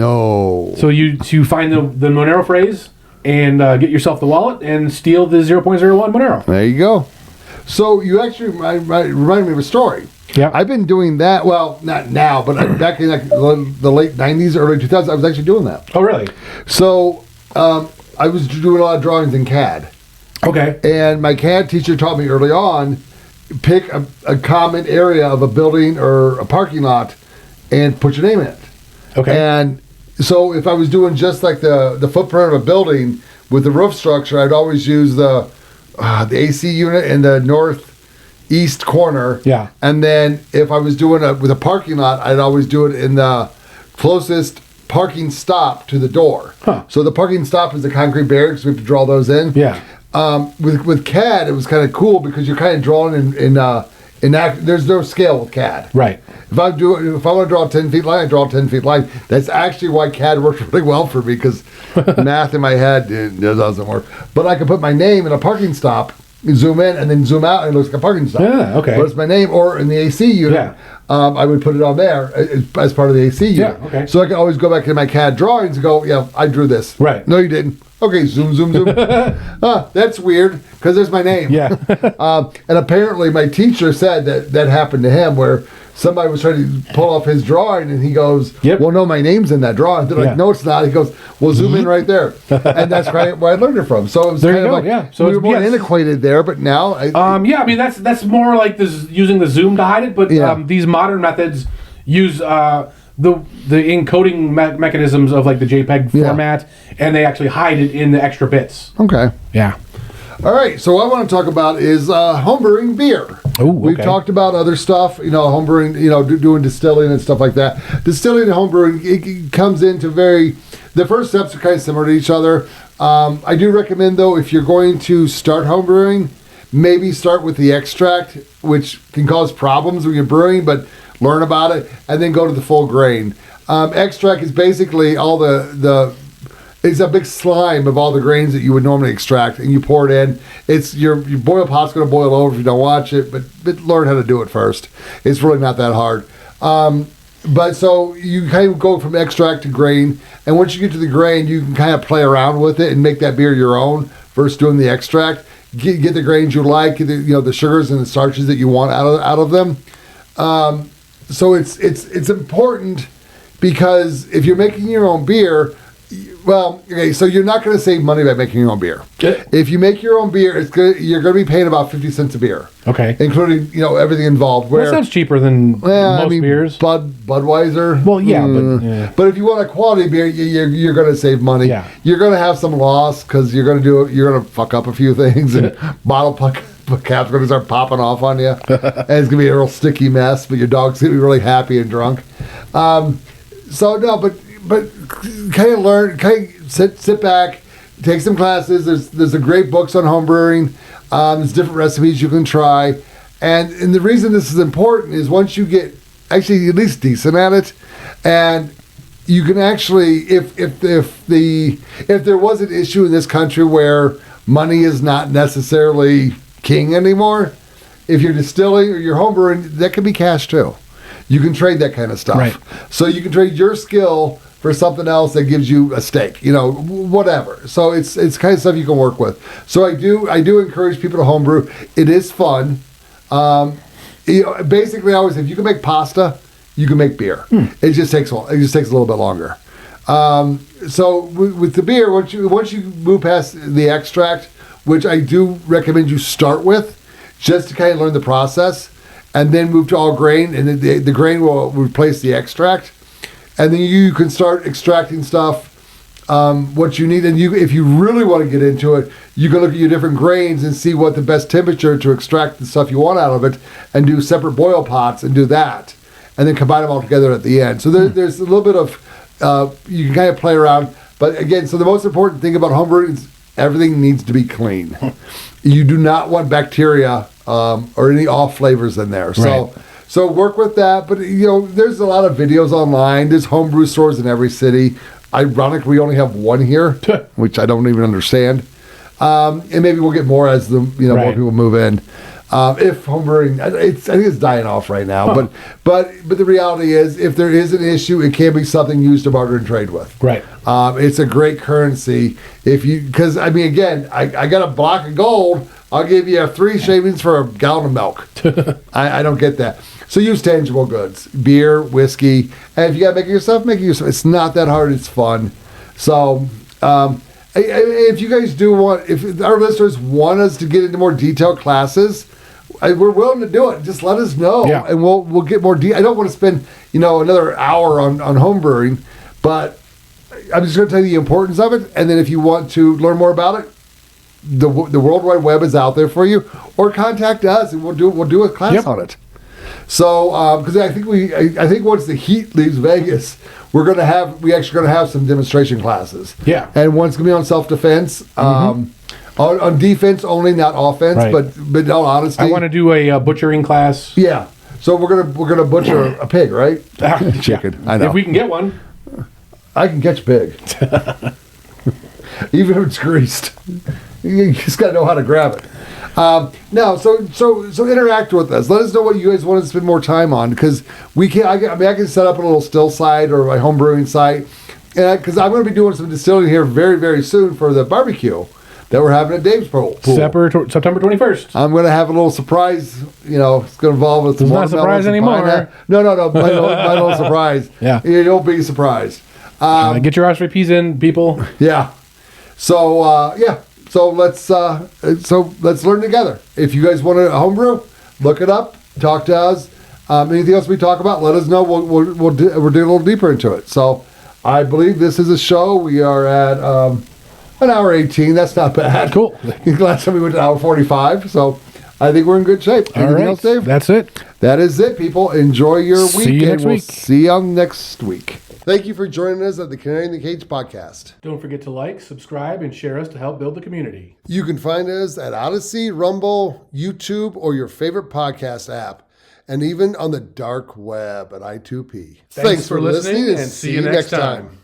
So you find the Monero phrase and get yourself the wallet and steal the 0.01 Monero. There you go. So you actually reminded me of a story. Yeah. I've been doing that. Well, not now, but back in like the late 90s, early 2000s, I was actually doing that. Oh, really? So I was doing a lot of drawings in CAD. Okay. And my CAD teacher taught me early on, pick a common area of a building or a parking lot and put your name in it. Okay. And so if I was doing just like the footprint of a building with the roof structure, I'd always use the AC unit in the northeast corner. Yeah. And then if I was doing with a parking lot, I'd always do it in the closest parking stop to the door. Huh. So the parking stop is the concrete barrier because we have to draw those in. Yeah. With CAD, it was kind of cool because you're kind of drawing there's no scale with CAD. Right. If I want to draw a 10 feet line, I draw a 10 feet line. That's actually why CAD works really well for me because math in my head it doesn't work. But I can put my name in a parking stop, zoom in, and then zoom out, and it looks like a parking stop. Yeah, okay. But it's my name, or in the AC unit, I would put it on there as part of the AC unit. Yeah, okay. So I can always go back to my CAD drawings and go, yeah, I drew this. Right. No, you didn't. Okay, zoom, zoom, zoom. That's weird, because there's my name. Yeah. And apparently my teacher said that happened to him, where somebody was trying to pull off his drawing, and he goes, well, no, my name's in that drawing. They're like, no, it's not. He goes, well, zoom in right there. And that's where I learned it from. So it was kind of like, so we were more antiquated there, but now... I mean, that's more like this, using the zoom to hide it, but these modern methods use... the encoding mechanisms of like the JPEG format, and they actually hide it in the extra bits. Okay. Yeah. All right. So what I want to talk about is homebrewing beer. Oh, We've talked about other stuff, homebrewing, doing distilling and stuff like that. Distilling and homebrewing, it comes into the first steps are kind of similar to each other. I do recommend, though, if you're going to start homebrewing, maybe start with the extract, which can cause problems when you're brewing, but learn about it, and then go to the full grain. Extract is basically all it's a big slime of all the grains that you would normally extract, and you pour it in. It's your boil pot's going to boil over if you don't watch it, but learn how to do it first. It's really not that hard. But so you kind of go from extract to grain, and once you get to the grain, you can kind of play around with it and make that beer your own versus doing the extract. Get the grains you like, the sugars and the starches that you want out of them. So it's important because if you're making your own beer, so you're not going to save money by making your own beer. If you make your own beer, you're going to be paying about 50 cents a beer. Okay. Including, everything involved. That sounds cheaper than most beers. Budweiser. Well, yeah, but if you want a quality beer, you're going to save money. Yeah. You're going to have some loss because you're going to fuck up a few things and bottle caps are going to start popping off on you. And it's going to be a real sticky mess, but your dog's going to be really happy and drunk. But kind of learn, sit back, take some classes. There's a great books on homebrewing. There's different recipes you can try. And the reason this is important is once you get actually at least decent at it, and you can actually, if there was an issue in this country where money is not necessarily king anymore, if you're distilling or you're homebrewing, that can be cash too. You can trade that kind of stuff. Right. So you can trade your skill for something else that gives you a stake, whatever. So it's kind of stuff you can work with. So I do encourage people to homebrew. It is fun. Basically, always if you can make pasta, you can make beer. It just takes a little bit longer. So with the beer, once you move past the extract, which I do recommend you start with, just to kind of learn the process, and then move to all grain, and then the grain will replace the extract, and then you can start extracting stuff. What you need, and if you really want to get into it, you can look at your different grains and see what the best temperature to extract the stuff you want out of it, and do separate boil pots and do that, and then combine them all together at the end. So there's a little bit of you can kind of play around, but again, so the most important thing about homebrewing is everything needs to be clean. You do not want bacteria or any off flavors in there. Right. So work with that, but there's a lot of videos online. There's homebrew stores in every city. Ironically, we only have one here, which I don't even understand. And maybe we'll get more as more people move in. If homebrewing, I think it's dying off right now. Huh. But the reality is, if there is an issue, it can be something used to barter and trade with. Right. It's a great currency because again, I got a block of gold. I'll give you 3 shavings for a gallon of milk. I don't get that. So use tangible goods, beer, whiskey, and if you got to make it yourself, make it yourself. It's not that hard. It's fun. So if you guys if our listeners want us to get into more detailed classes, we're willing to do it. Just let us know, and we'll get more. I don't want to spend another hour on homebrewing, but I'm just going to tell you the importance of it. And then if you want to learn more about it, the World Wide Web is out there for you, or contact us and we'll do a class on it. So, because I think once the heat leaves Vegas, we're actually going to have some demonstration classes. Yeah, and one's going to be on self-defense, on defense only, not offense. Right. But in all honesty, I want to do a butchering class. Yeah, so we're gonna butcher a pig, right? Chicken. Yeah. I know. If we can get one, I can catch pig, even if it's greased. You just got to know how to grab it. So interact with us. Let us know what you guys want to spend more time on, because I can set up a little still site or my home brewing site, because I'm going to be doing some distilling here very, very soon for the barbecue that we're having at Dave's Pool. September 21st. I'm going to have a little surprise. It's going to involve with some watermelon. It's not a surprise anymore. No. My little surprise. Yeah. You'll be surprised. Get your RSVPs in, people. Yeah. So So let's learn together. If you guys want to homebrew, look it up. Talk to us. Anything else we talk about, let us know. We'll dig a little deeper into it. So I believe this is a show. We are at an hour 18. That's not bad. Cool. Last time we went to hour 45. So I think we're in good shape. Anything else, Dave? That's it. That is it, people. Enjoy your week. See you next week. See you next week. Thank you for joining us at the Canary in the Cage podcast. Don't forget to like, subscribe, and share us to help build the community. You can find us at Odyssey, Rumble, YouTube, or your favorite podcast app, and even on the dark web at I2P. Thanks for listening, and see you next time.